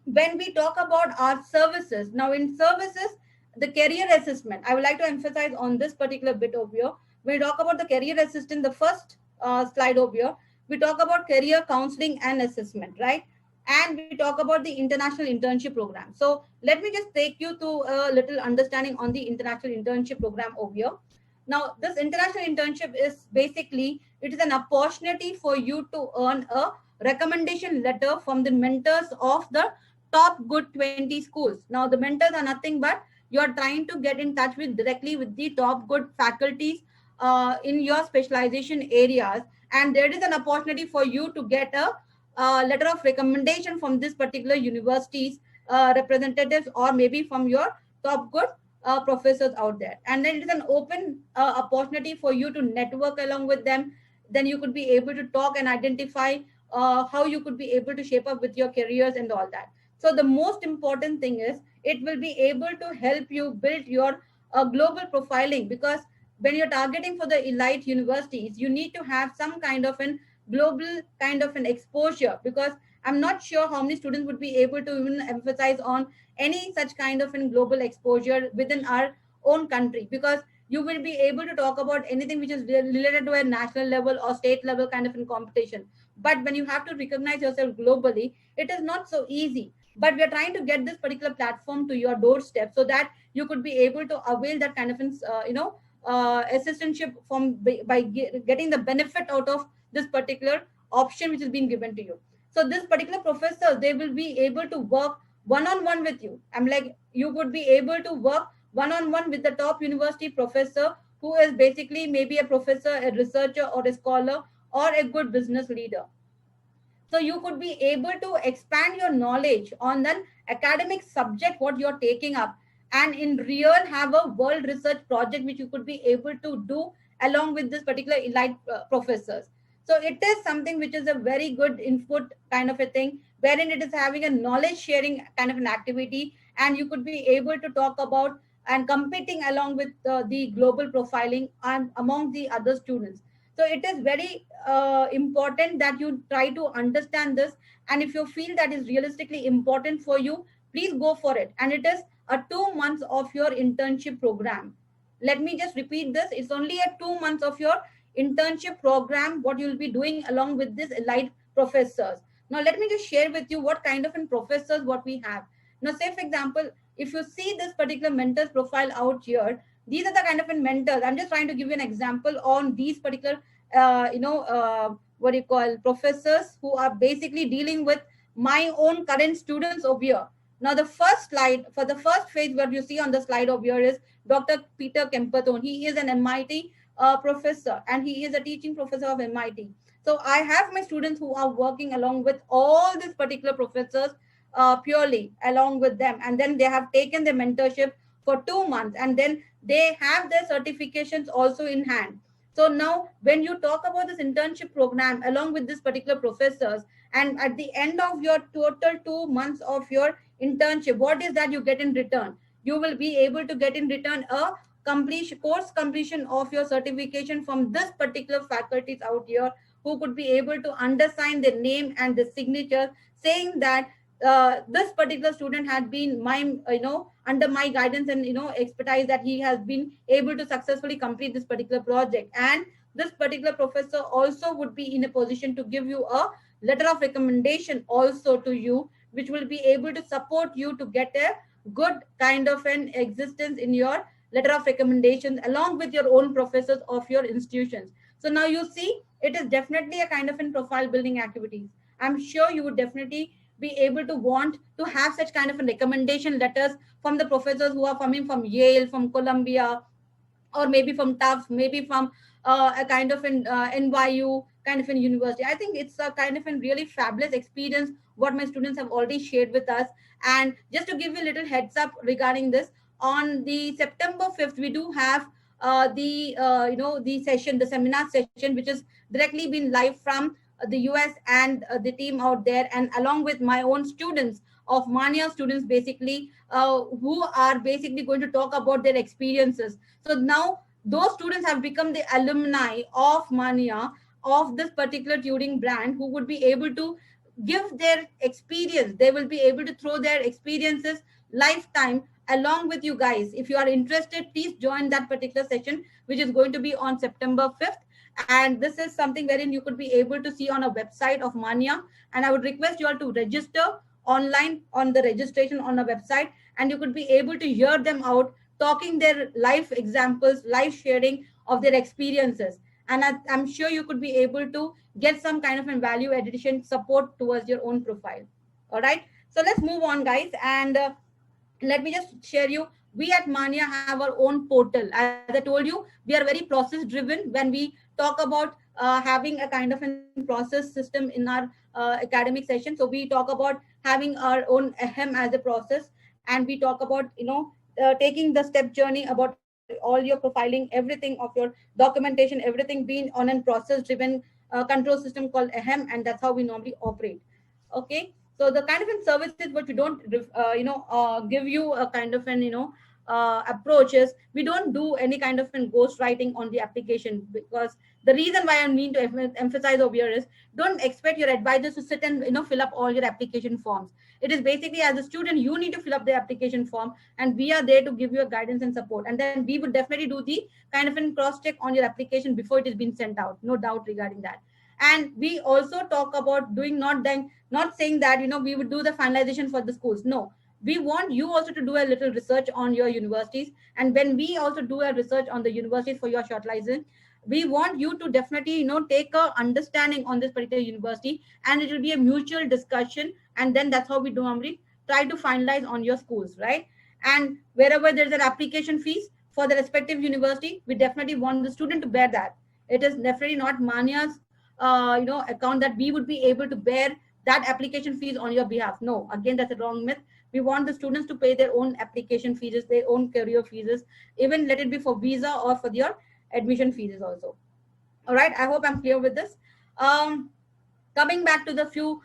when we talk about our services, now in services, the career assessment, I would like to emphasize on this particular bit over here. When we talk about the career assistant, the first slide over here, we talk about career counseling and assessment, right? And we talk about the international internship program. So let me just take you to a little understanding on the international internship program over here. Now, this international internship is basically, it is an opportunity for you to earn a recommendation letter from the mentors of the top good 20 schools. Now, the mentors are nothing but you are trying to get in touch with directly with the top good faculties in your specialization areas, and there is an opportunity for you to get a letter of recommendation from this particular university's representatives, or maybe from your top good professors out there. And then it is an open opportunity for you to network along with them. Then you could be able to talk and identify how you could be able to shape up with your careers and all that. So the most important thing is it will be able to help you build your global profiling, because when you're targeting for the elite universities, you need to have some kind of an global kind of an exposure, because I'm not sure how many students would be able to even emphasize on any such kind of an global exposure within our own country, because you will be able to talk about anything which is related to a national level or state level kind of in competition. But when you have to recognize yourself globally, it is not so easy. But we are trying to get this particular platform to your doorstep so that you could be able to avail that kind of assistantship from by getting the benefit out of this particular option which is being given to you. So this particular professor, they will be able to work one-on-one with you. I'm like, you would be able to work one-on-one with the top university professor who is basically maybe a professor, a researcher, or a scholar, or a good business leader. So you could be able to expand your knowledge on an academic subject what you're taking up, and in real have a world research project which you could be able to do along with this particular elite professors. So it is something which is a very good input kind of a thing, wherein it is having a knowledge sharing kind of an activity, and you could be able to talk about and competing along with the global profiling and among the other students. So it is very important that you try to understand this, and if you feel that is realistically important for you, please go for it. And it is a 2 months of your internship program. Let me just repeat this, it's only a 2 months of your internship program what you'll be doing along with this elite professors. Now let me just share with you what kind of professors what we have. Now say for example, if you see this particular mentors profile out here, these are the kind of mentors. I'm just trying to give you an example on these particular what do you call professors who are basically dealing with my own current students over here. Now the first slide, for the first phase what you see on the slide over here is Dr. Peter Kemperthorne. He is an MIT professor, and he is a teaching professor of MIT. So I have my students who are working along with all these particular professors purely along with them, and then they have taken the mentorship for 2 months, and then they have their certifications also in hand. So now when you talk about this internship program along with this particular professors, and at the end of your total 2 months of your internship, what is that you get in return? You will be able to get in return a course completion of your certification from this particular faculties out here, who could be able to undersign their name and the signature, saying that this particular student had been my under my guidance and expertise, that he has been able to successfully complete this particular project. And this particular professor also would be in a position to give you a letter of recommendation also to you, which will be able to support you to get a good kind of an existence in your letter of recommendations along with your own professors of your institutions. So now you see, it is definitely a kind of in profile building activities. I'm sure you would definitely be able to want to have such kind of a recommendation letters from the professors who are coming from Yale, from Columbia, or maybe from Tufts, maybe from a kind of an NYU kind of an university. I think it's a kind of a really fabulous experience what my students have already shared with us. And just to give you a little heads up regarding this, on the September 5th, we do have the session, the seminar session, which is directly been live from the US and the team out there, and along with my own students of Manya students, basically, who are basically going to talk about their experiences. So now those students have become the alumni of Manya, of this particular tutoring brand, who would be able to give their experience. They will be able to throw their experiences lifetime along with you guys. If you are interested, please join that particular session, which is going to be on September 5th. And this is something wherein you could be able to see on a website of Manya. And I would request you all to register online on the registration on a website, and you could be able to hear them out talking their life examples, life sharing of their experiences. And I'm sure you could be able to get some kind of a value addition support towards your own profile. All right. So let's move on, guys. And let me just share you, we at Manya have our own portal. As I told you, we are very process driven when we talk about having a kind of a process system in our academic session. So we talk about having our own ahem as a process, and we talk about taking the step journey about all your profiling, everything of your documentation, everything being on a process driven control system called ahem, and that's how we normally operate. Okay. So the kind of in services what we don't give you a kind of an approach is, we don't do any kind of an ghost writing on the application. Because the reason why I mean to emphasize over here is, don't expect your advisors to sit and fill up all your application forms. It is basically, as a student, you need to fill up the application form, and we are there to give you a guidance and support. And then we would definitely do the kind of a cross check on your application before it is being sent out, no doubt regarding that. And we also talk about doing, not saying that we would do the finalization for the schools. No, we want you also to do a little research on your universities. And when we also do a research on the universities for your short license, we want you to definitely take a understanding on this particular university, and it will be a mutual discussion. And then that's how we normally try to finalize on your schools, right? And wherever there's an application fees for the respective university, we definitely want the student to bear that. It is definitely not Manya's account that we would be able to bear that application fees on your behalf. No, again, that's a wrong myth. We want the students to pay their own application fees, their own career fees, even let it be for visa or for your admission fees also. All right, I hope I'm clear with this. Coming back to the few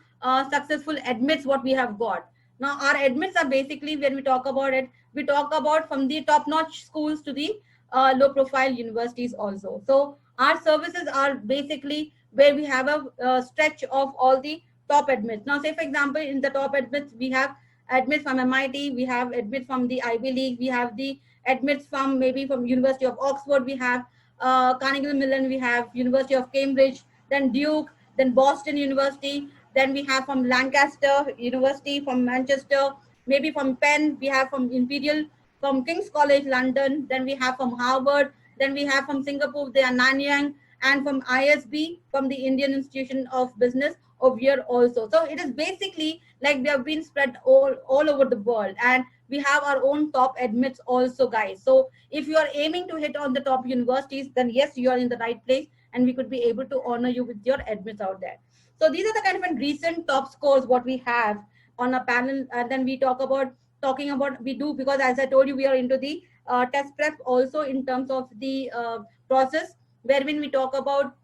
successful admits what we have got. Now, our admits are basically, when we talk about it, we talk about from the top-notch schools to the low-profile universities also. So our services are basically where we have a stretch of all the top admits. Now, say for example, in the top admits, we have admits from MIT, we have admits from the Ivy League, we have the admits from maybe from University of Oxford, we have Carnegie Mellon, we have University of Cambridge, then Duke, then Boston University, then we have from Lancaster University, from Manchester, maybe from Penn, we have from Imperial, from King's College London, then we have from Harvard, then we have from Singapore, they are Nanyang, and from ISB, from the Indian Institution of Business over here also. So it is basically like they have been spread all over the world, and we have our own top admits also, guys. So if you are aiming to hit on the top universities, then yes, you are in the right place, and we could be able to honor you with your admits out there. So these are the kind of recent top scores what we have on a panel. And then we talking about we do, because as I told you, we are into the test prep also in terms of the process, where when we talk about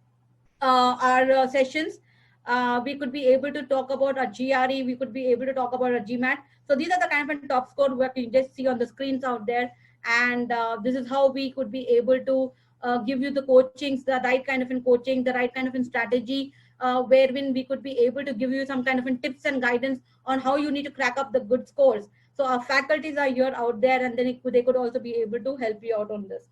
our sessions, we could be able to talk about our GRE, we could be able to talk about our GMAT. So these are the kind of top score what you just see on the screens out there. And this is how we could be able to give you the coachings, the right kind of in coaching, the right kind of in strategy, wherein we could be able to give you some kind of in tips and guidance on how you need to crack up the good scores. So our faculties are here out there, and then they could also be able to help you out on this.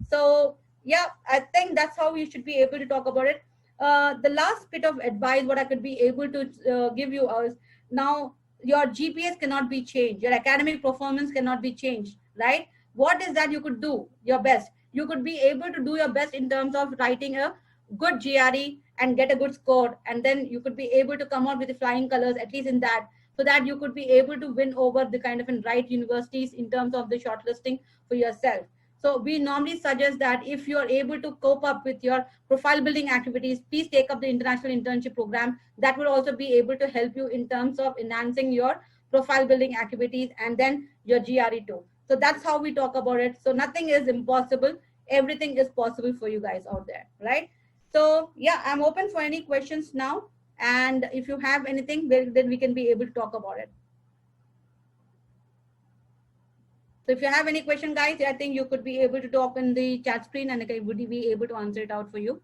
So yeah, I think that's how we should be able to talk about it. The last bit of advice what I could be able to give you is, now your GPS cannot be changed, your academic performance cannot be changed, right? What is that you could do your best? You could be able to do your best in terms of writing a good GRE and get a good score, and then you could be able to come out with the flying colors, at least in that, so that you could be able to win over the kind of right universities in terms of the shortlisting for yourself. So we normally suggest that if you are able to cope up with your profile building activities, please take up the international internship program. That will also be able to help you in terms of enhancing your profile building activities and then your GRE too. So that's how we talk about it. So nothing is impossible. Everything is possible for you guys out there, right? So yeah, I'm open for any questions now. And if you have anything, then we can be able to talk about it. So if you have any question, guys, I think you could be able to talk in the chat screen and I would be able to answer it out for you.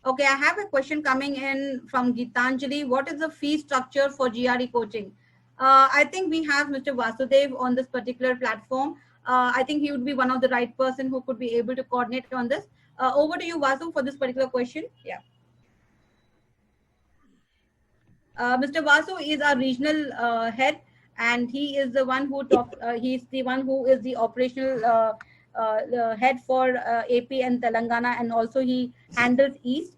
Okay, I have a question coming in from Gitanjali. What is the fee structure for GRE coaching? I think we have Mr. Vasudev on this particular platform. I think he would be one of the right person who could be able to coordinate on this. Over to you, Vasu, for this particular question. Yeah. Mr. Vasu is our regional head, and he is the one who talks. He's the one who is the operational head for AP and Telangana, and also he handles East.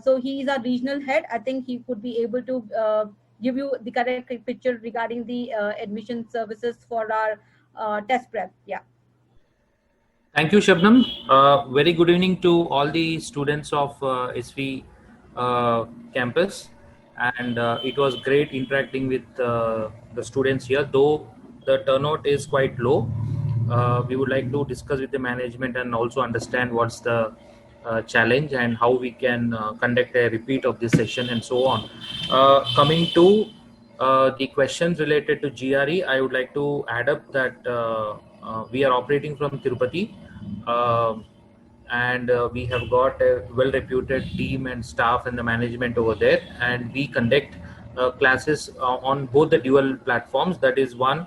So he is our regional head. I think he could be able to give you the correct picture regarding the admission services for our test prep. Yeah. Thank you, Shabnam. Very good evening to all the students of SV campus, and it was great interacting with the students here. Though the turnout is quite low, we would like to discuss with the management and also understand what's the challenge and how we can conduct a repeat of this session and so on. Coming to the questions related to GRE, I would like to add up that we are operating from Tirupati. And we have got a well-reputed team and staff and the management over there, and we conduct classes on both the dual platforms. That is one,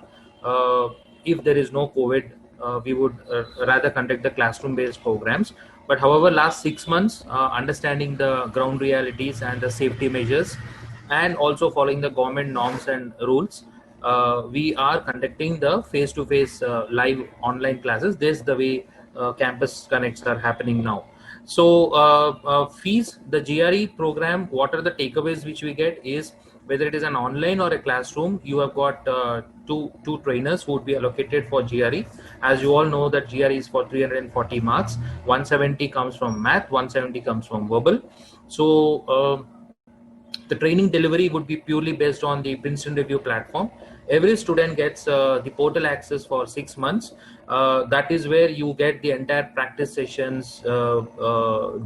if there is no COVID, we would rather conduct the classroom-based programs. But however, last 6 months, understanding the ground realities and the safety measures, and also following the government norms and rules, we are conducting the face-to-face live online classes. This is the way campus connects are happening now. So fees, the GRE program, what are the takeaways which we get is, whether it is an online or a classroom, you have got two trainers who would be allocated for GRE. As you all know that GRE is for 340 marks, 170 comes from math, 170 comes from verbal. So the training delivery would be purely based on the Princeton Review platform. Every student gets the portal access for 6 months. That is where you get the entire practice sessions,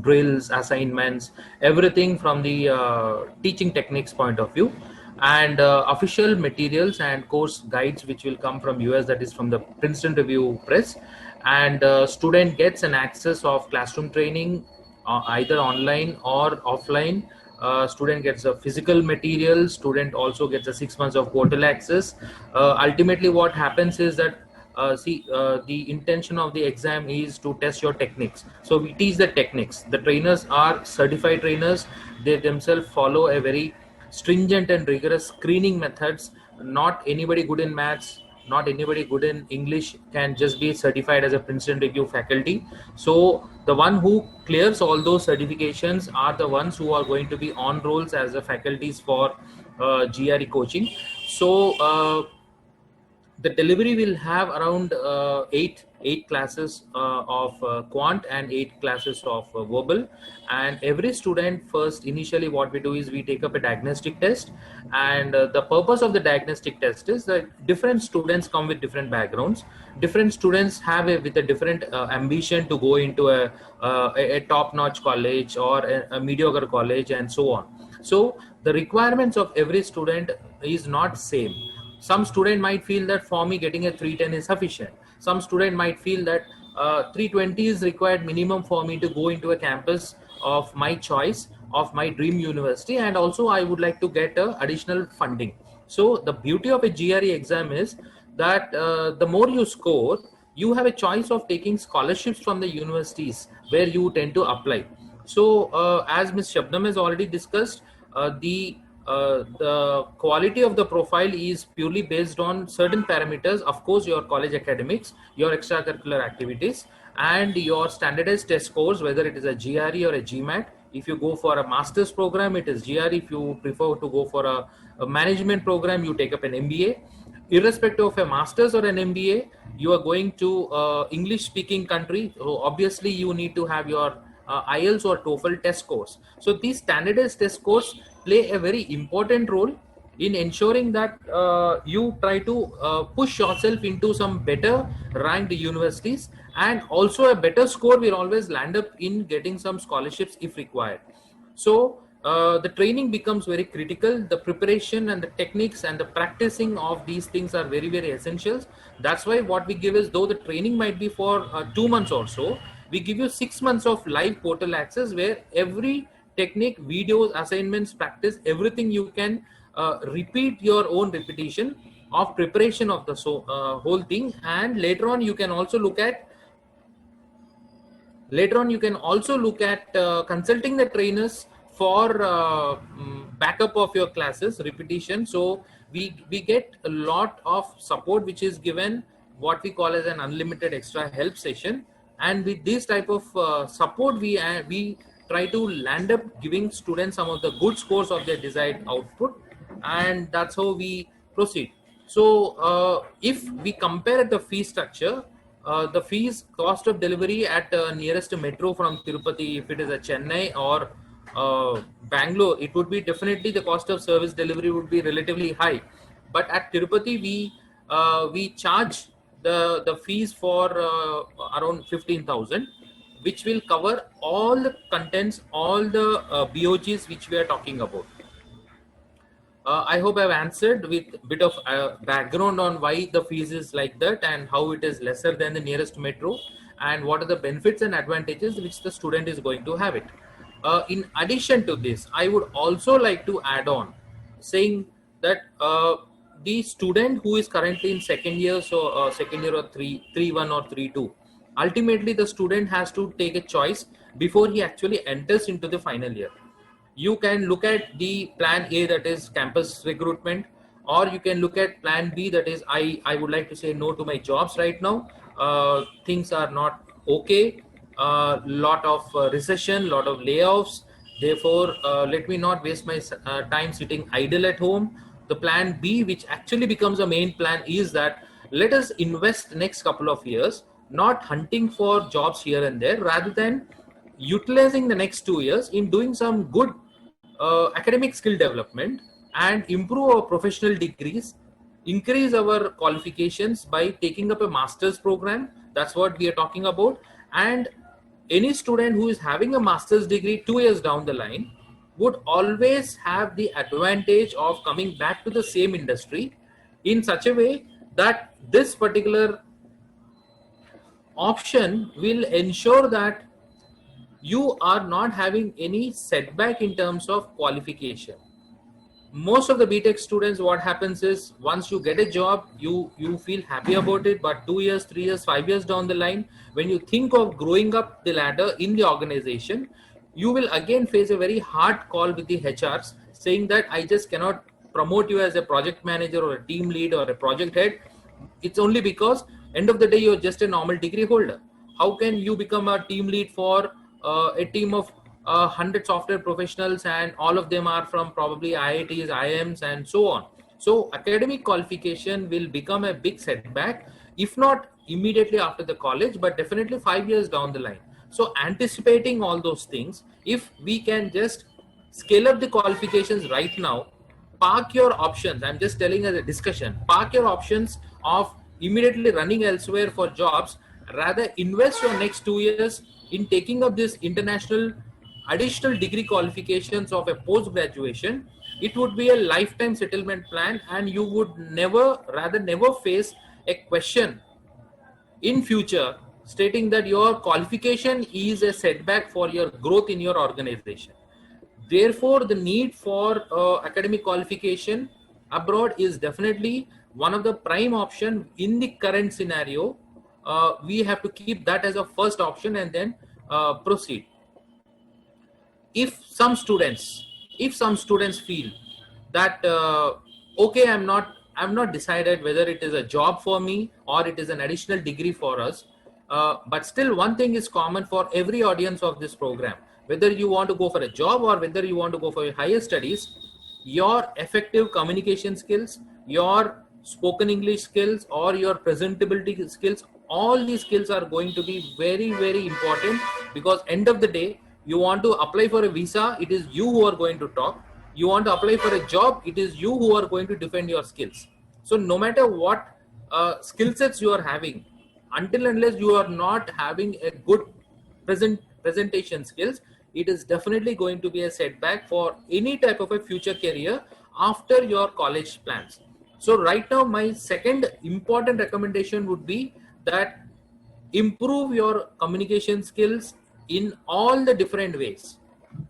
drills, assignments, everything from the teaching techniques point of view, and official materials and course guides which will come from US, that is from the Princeton Review Press. And student gets an access of classroom training either online or offline. Student gets a physical material. Student also gets a 6 months of portal access. Ultimately, what happens is that the intention of the exam is to test your techniques. So we teach the techniques. The trainers are certified trainers. They themselves follow a very stringent and rigorous screening methods. Not anybody good in maths, not anybody good in English can just be certified as a Princeton Review faculty. So the one who clears all those certifications are the ones who are going to be on rolls as the faculties for GRE coaching. So the delivery will have around eight classes of quant and 8 classes of verbal. And every student, first initially what we do is we take up a diagnostic test, and the purpose of the diagnostic test is that different students come with different backgrounds. Different students have with a different ambition to go into a top-notch college or a mediocre college and so on. So the requirements of every student is not same. Some student might feel that for me getting a 310 is sufficient. Some student might feel that 320 is required minimum for me to go into a campus of my choice, of my dream university, and also I would like to get additional funding. So the beauty of a GRE exam is that the more you score, you have a choice of taking scholarships from the universities where you tend to apply. So as Ms. Shabnam has already discussed, the quality of the profile is purely based on certain parameters. Of course, your college academics, your extracurricular activities, and your standardized test scores, whether it is a GRE or a GMAT. If you go for a master's program, it is GRE. If you prefer to go for a management program, you take up an MBA. Irrespective of a master's or an MBA, you are going to English speaking country, so obviously you need to have your IELTS or TOEFL test scores. So these standardized test scores play a very important role in ensuring that you try to push yourself into some better ranked universities, and also a better score will always land up in getting some scholarships if required. So the training becomes very critical. The preparation and the techniques and the practicing of these things are very, very essentials. That's why what we give is, though the training might be for 2 months or so, we give you 6 months of live portal access where every technique, videos, assignments, practice, everything you can repeat your own repetition of preparation of the whole thing. And later on you can also look at consulting the trainers for backup of your classes repetition. So we get a lot of support which is given, what we call as an unlimited extra help session. And with this type of support, we try to land up giving students some of the good scores of their desired output, and that's how we proceed. So if we compare the fee structure, the fees cost of delivery at nearest metro from Tirupati, if it is a Chennai or Bangalore, it would be definitely the cost of service delivery would be relatively high. But at Tirupati, we charge the fees for around 15,000, which will cover all the contents, all the BOGs which we are talking about. I hope I've answered with a bit of background on why the fees is like that and how it is lesser than the nearest metro, and what are the benefits and advantages which the student is going to have it. In addition to this, I would also like to add on saying that the student who is currently in second year, so second year or 3.1 or 3.2, ultimately the student has to take a choice before he actually enters into the final year. You can look at the plan A, that is campus recruitment, or you can look at plan B, that is I would like to say no to my jobs right now. Things are not okay. Lot of recession, lot of layoffs. Therefore, let me not waste my time sitting idle at home. The plan B, which actually becomes a main plan, is that let us invest next couple of years, not hunting for jobs here and there, rather than utilizing the next 2 years in doing some good academic skill development and improve our professional degrees, increase our qualifications by taking up a master's program. That's what we are talking about. And any student who is having a master's degree 2 years down the line would always have the advantage of coming back to the same industry in such a way that this particular option will ensure that you are not having any setback in terms of qualification. Most of the BTech students, what happens is, once you get a job, you feel happy about it, but 2 years, 3 years, 5 years down the line, when you think of growing up the ladder in the organization, you will again face a very hard call with the HRs saying that I just cannot promote you as a project manager or a team lead or a project head. It's only because end of the day you're just a normal degree holder. How can you become a team lead for a team of 100 software professionals, and all of them are from probably IITs, IIMs, and so on? So academic qualification will become a big setback, if not immediately after the college, but definitely 5 years down the line. So anticipating all those things, if we can just scale up the qualifications right now, park your options. I'm just telling as a discussion, park your options of immediately running elsewhere for jobs. Rather invest your next 2 years in taking up this international additional degree qualifications of a post graduation. It would be a lifetime settlement plan, and you would never face a question in future stating that your qualification is a setback for your growth in your organization. Therefore, the need for academic qualification abroad is definitely one of the prime option in the current scenario. We have to keep that as a first option and then proceed. If some students feel that okay, I'm not decided whether it is a job for me or it is an additional degree for us, But still, one thing is common for every audience of this program. Whether you want to go for a job or whether you want to go for your higher studies, your effective communication skills, your spoken English skills, or your presentability skills, all these skills are going to be very, very important, because end of the day, you want to apply for a visa, it is you who are going to talk. You want to apply for a job, it is you who are going to defend your skills. So no matter what skill sets you are having, until unless you are not having a good presentation skills, it is definitely going to be a setback for any type of a future career after your college plans. So right now, my second important recommendation would be that improve your communication skills in all the different ways.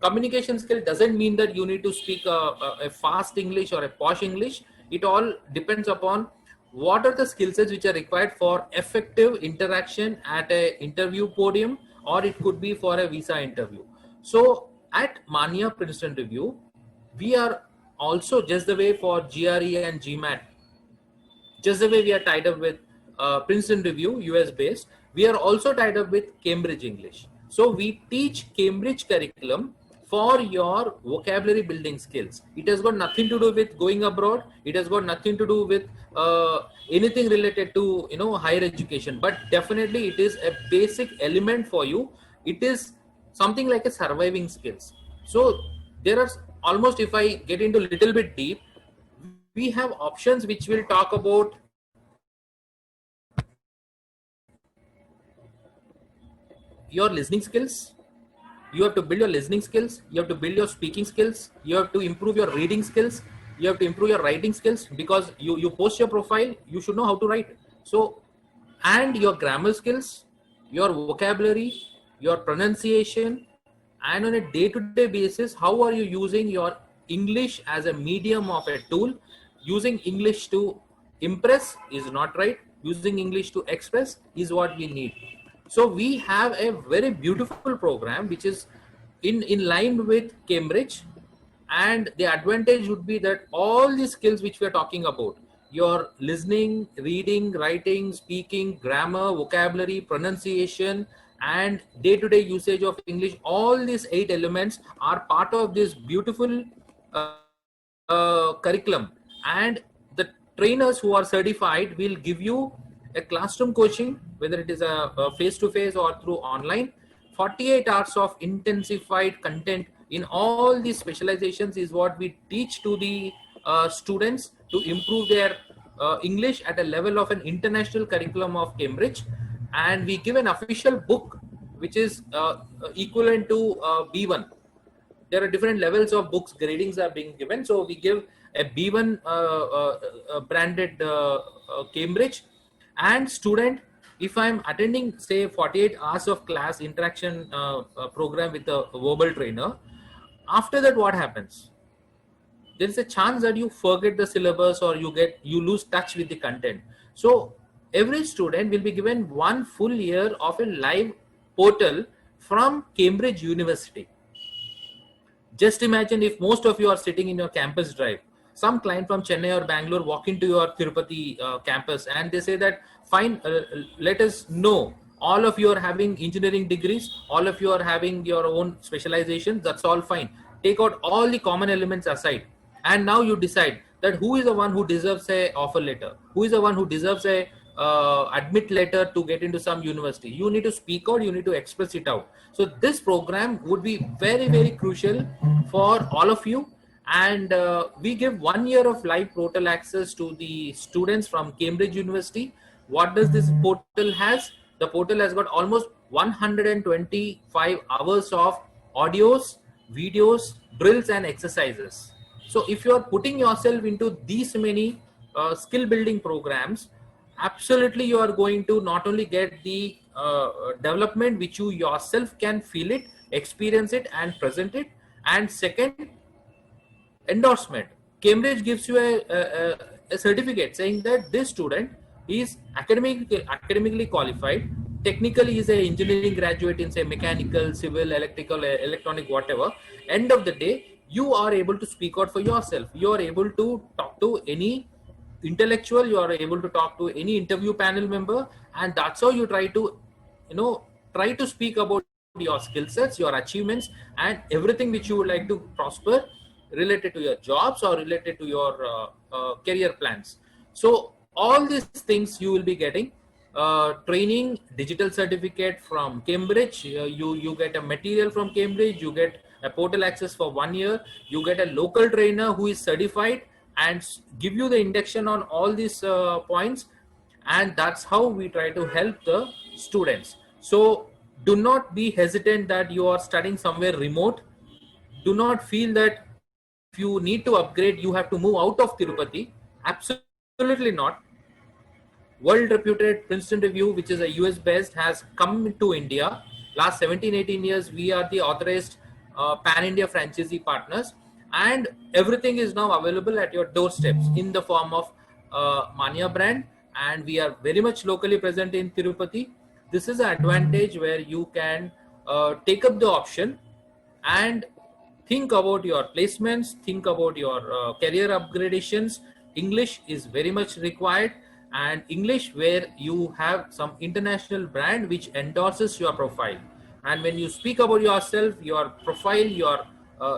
Communication skill doesn't mean that you need to speak a fast English or a posh English. It all depends upon what are the skill sets which are required for effective interaction at a interview podium, or it could be for a visa interview. So at Manya Princeton Review, we are also, just the way for GRE and GMAT, just the way we are tied up with Princeton Review, US based, we are also tied up with Cambridge English. So we teach Cambridge curriculum for your vocabulary building skills. It has got nothing to do with going abroad. It has got nothing to do with anything related to higher education. But definitely it is a basic element for you. It is something like a surviving skills. So there are almost, if I get into a little bit deep, we have options which will talk about your listening skills. You have to build your listening skills, you have to build your speaking skills, you have to improve your reading skills, you have to improve your writing skills, because you post your profile, you should know how to write. So, and your grammar skills, your vocabulary, your pronunciation, and on a day-to-day basis, how are you using your English as a medium of a tool? Using English to impress is not right. Using English to express is what we need. So we have a very beautiful program which is in line with Cambridge, and the advantage would be that all the skills which we are talking about, your listening, reading, writing, speaking, grammar, vocabulary, pronunciation, and day-to-day usage of English, all these 8 elements are part of this beautiful curriculum. And the trainers who are certified will give you a classroom coaching, whether it is a face-to-face or through online. 48 hours of intensified content in all these specializations is what we teach to the students to improve their English at a level of an international curriculum of Cambridge. And we give an official book which is equivalent to B1. There are different levels of books, gradings are being given. So we give a B1 branded Cambridge. And student, if I'm attending say 48 hours of class interaction program with a verbal trainer, after that what happens? There is a chance that you forget the syllabus or you lose touch with the content. So every student will be given 1 full year of a live portal from Cambridge University. Just imagine if most of you are sitting in your campus drive. Some client from Chennai or Bangalore walk into your Tirupati campus and they say that, fine, let us know. All of you are having engineering degrees. All of you are having your own specialization. That's all fine. Take out all the common elements aside. And now you decide that who is the one who deserves a offer letter? Who is the one who deserves a admit letter to get into some university? You need to speak out. You need to express it out. So this program would be very, very crucial for all of you. And we give 1 year of live portal access to the students from Cambridge University. What does this portal has? The portal has got almost 125 hours of audios, videos, drills and exercises. So if you are putting yourself into these many skill building programs, absolutely you are going to not only get the development which you yourself can feel it, experience it and present it. And second, endorsement. Cambridge gives you a certificate saying that this student is academically qualified, technically is an engineering graduate in say mechanical, civil, electrical, electronic, whatever. End of the day, you are able to speak out for yourself. You are able to talk to any intellectual, you are able to talk to any interview panel member, and that's how you try to you know, try to speak about your skill sets, your achievements, and everything which you would like to prosper related to your jobs or related to your career plans. So all these things you will be getting training, digital certificate from Cambridge. You get a material from Cambridge. You get a portal access for 1 year. You get a local trainer who is certified and give you the induction on all these points. And that's how we try to help the students. So do not be hesitant that you are studying somewhere remote. Do not feel that if you need to upgrade you have to move out of Tirupati. Absolutely not. World reputed Princeton Review, which is a US based, has come to India. Last 17, 18 years, we are the authorized pan India franchisee partners, and everything is now available at your doorsteps in the form of Manya brand. And we are very much locally present in Tirupati. This is an advantage where you can take up the option and think about your placements, think about your career upgradations. English is very much required, and English where you have some international brand which endorses your profile. And when you speak about yourself, your profile, your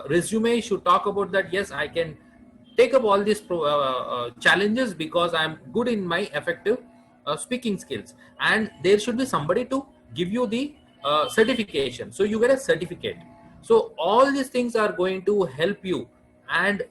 resume should talk about that. Yes, I can take up all these challenges because I'm good in my effective speaking skills, and there should be somebody to give you the certification, so you get a certificate. So all these things are going to help you. And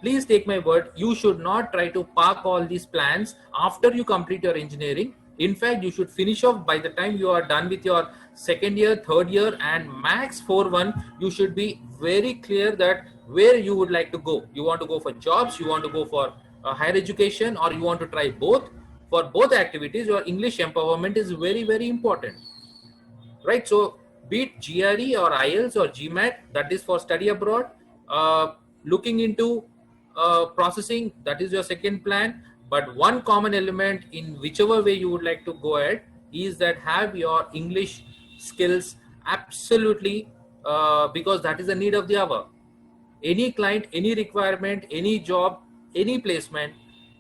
please take my word, you should not try to park all these plans after you complete your engineering. In fact, you should finish off by the time you are done with your second year, third year, and max 4-1. You should be very clear that where you would like to go. You want to go for jobs, you want to go for higher education, or you want to try both. For both activities, your English empowerment is very, very important, right? So be it GRE or IELTS or GMAT, that is for study abroad. Looking into processing, that is your second plan. But one common element in whichever way you would like to go ahead is that have your English skills absolutely, because that is the need of the hour. Any client, any requirement, any job, any placement,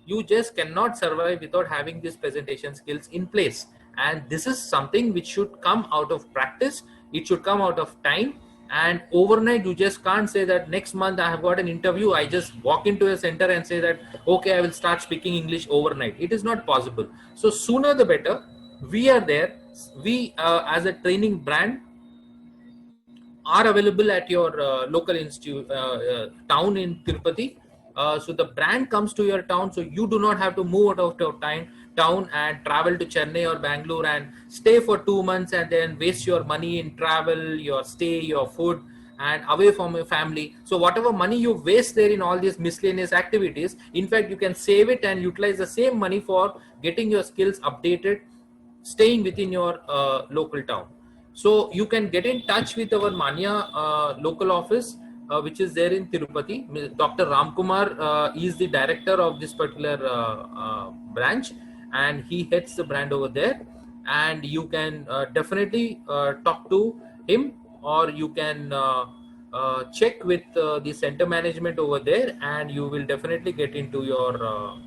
you just cannot survive without having these presentation skills in place. And this is something which should come out of practice. It should come out of time. And overnight, you just can't say that next month I have got an interview, I just walk into a center and say that okay, I will start speaking English overnight. It is not possible. So sooner the better. We are there. We as a training brand are available at your local institute town in Tirupati. So the brand comes to your town, so you do not have to move out of your town and travel to Chennai or Bangalore and stay for 2 months and then waste your money in travel, your stay, your food, and away from your family. So whatever money you waste there in all these miscellaneous activities, in fact you can save it and utilize the same money for getting your skills updated, staying within your local town. So you can get in touch with our Manya local office, which is there in Tirupati. Dr. Ramkumar is the director of this particular branch, and he heads the brand over there. And you can definitely talk to him, or you can check with the center management over there, and you will definitely get into your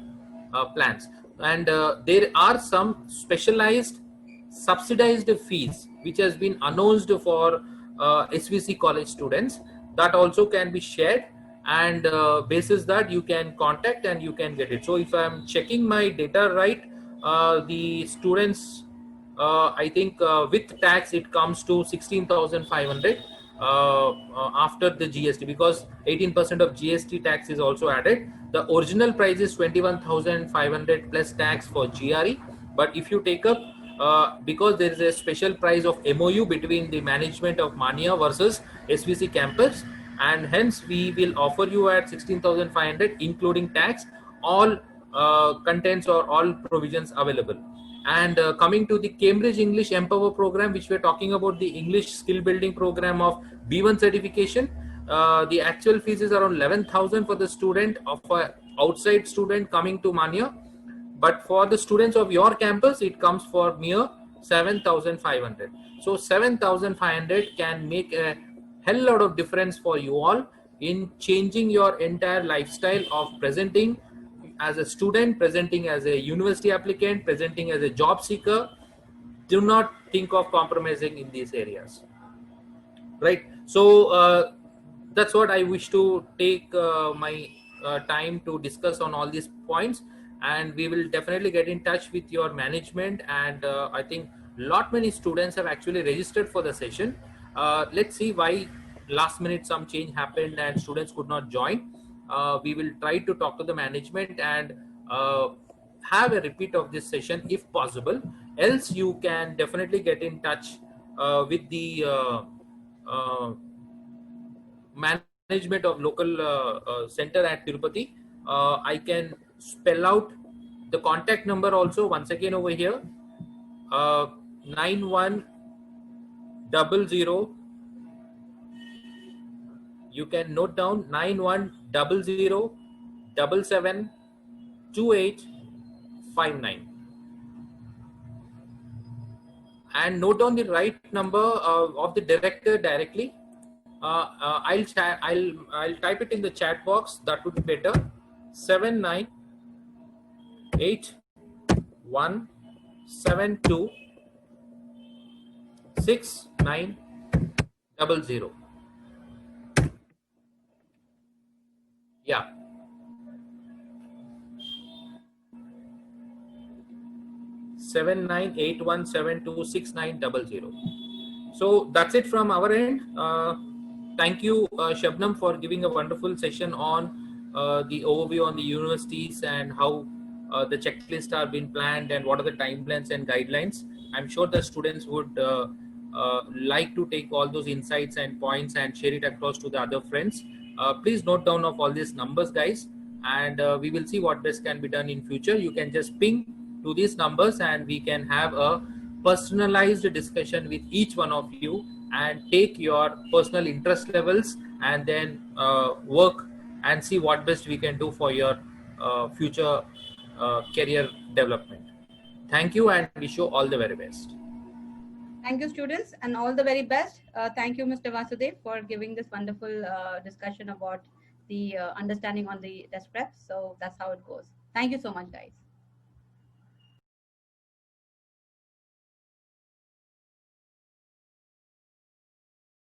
plans. And there are some specialized subsidized fees which has been announced for SVC college students, that also can be shared, and basis that you can contact and you can get it. So if I'm checking my data right, the students, I think with tax it comes to 16,500 after the GST, because 18% of GST tax is also added. The original price is 21,500 plus tax for GRE, but if you take up because there is a special price of MOU between the management of Manya versus SVC campus, and hence we will offer you at 16,500 including tax, all contents or all provisions available. And coming to the Cambridge English Empower program, which we're talking about, the English skill building program of B1 certification, the actual fees is around 11,000 for the student of a outside student coming to Manya. But for the students of your campus, it comes for mere 7,500. So 7,500 can make a hell lot of difference for you all in changing your entire lifestyle of presenting as a student, presenting as a university applicant, presenting as a job seeker, do not think of compromising in these areas, right? So that's what I wish to take my time to discuss on all these points, and we will definitely get in touch with your management. And I think lot many students have actually registered for the session. Let's see why last minute some change happened and students could not join. We will try to talk to the management and uh, have a repeat of this session if possible. Else you can definitely get in touch with the uh, management of local center at Tirupati. I can spell out the contact number also once again over here. 9100. You can note down 9100 77 2859, and note down the right number of the director directly. I'll type it in the chat box. That would be better. 7981726900. Yeah, 7981726900. So that's it from our end. Thank you, Shabnam, for giving a wonderful session on the overview on the universities and how the checklists are being planned and what are the timelines and guidelines. I'm sure the students would like to take all those insights and points and share it across to the other friends. Please note down of all these numbers, guys, and we will see what best can be done in future. You can just ping to these numbers and we can have a personalized discussion with each one of you and take your personal interest levels and then work and see what best we can do for your future career development. Thank you and wish you all the very best. Thank you, students, and all the very best. Thank you, Mr. Vasudev, for giving this wonderful discussion about the understanding on the test prep. So that's how it goes. Thank you so much, guys.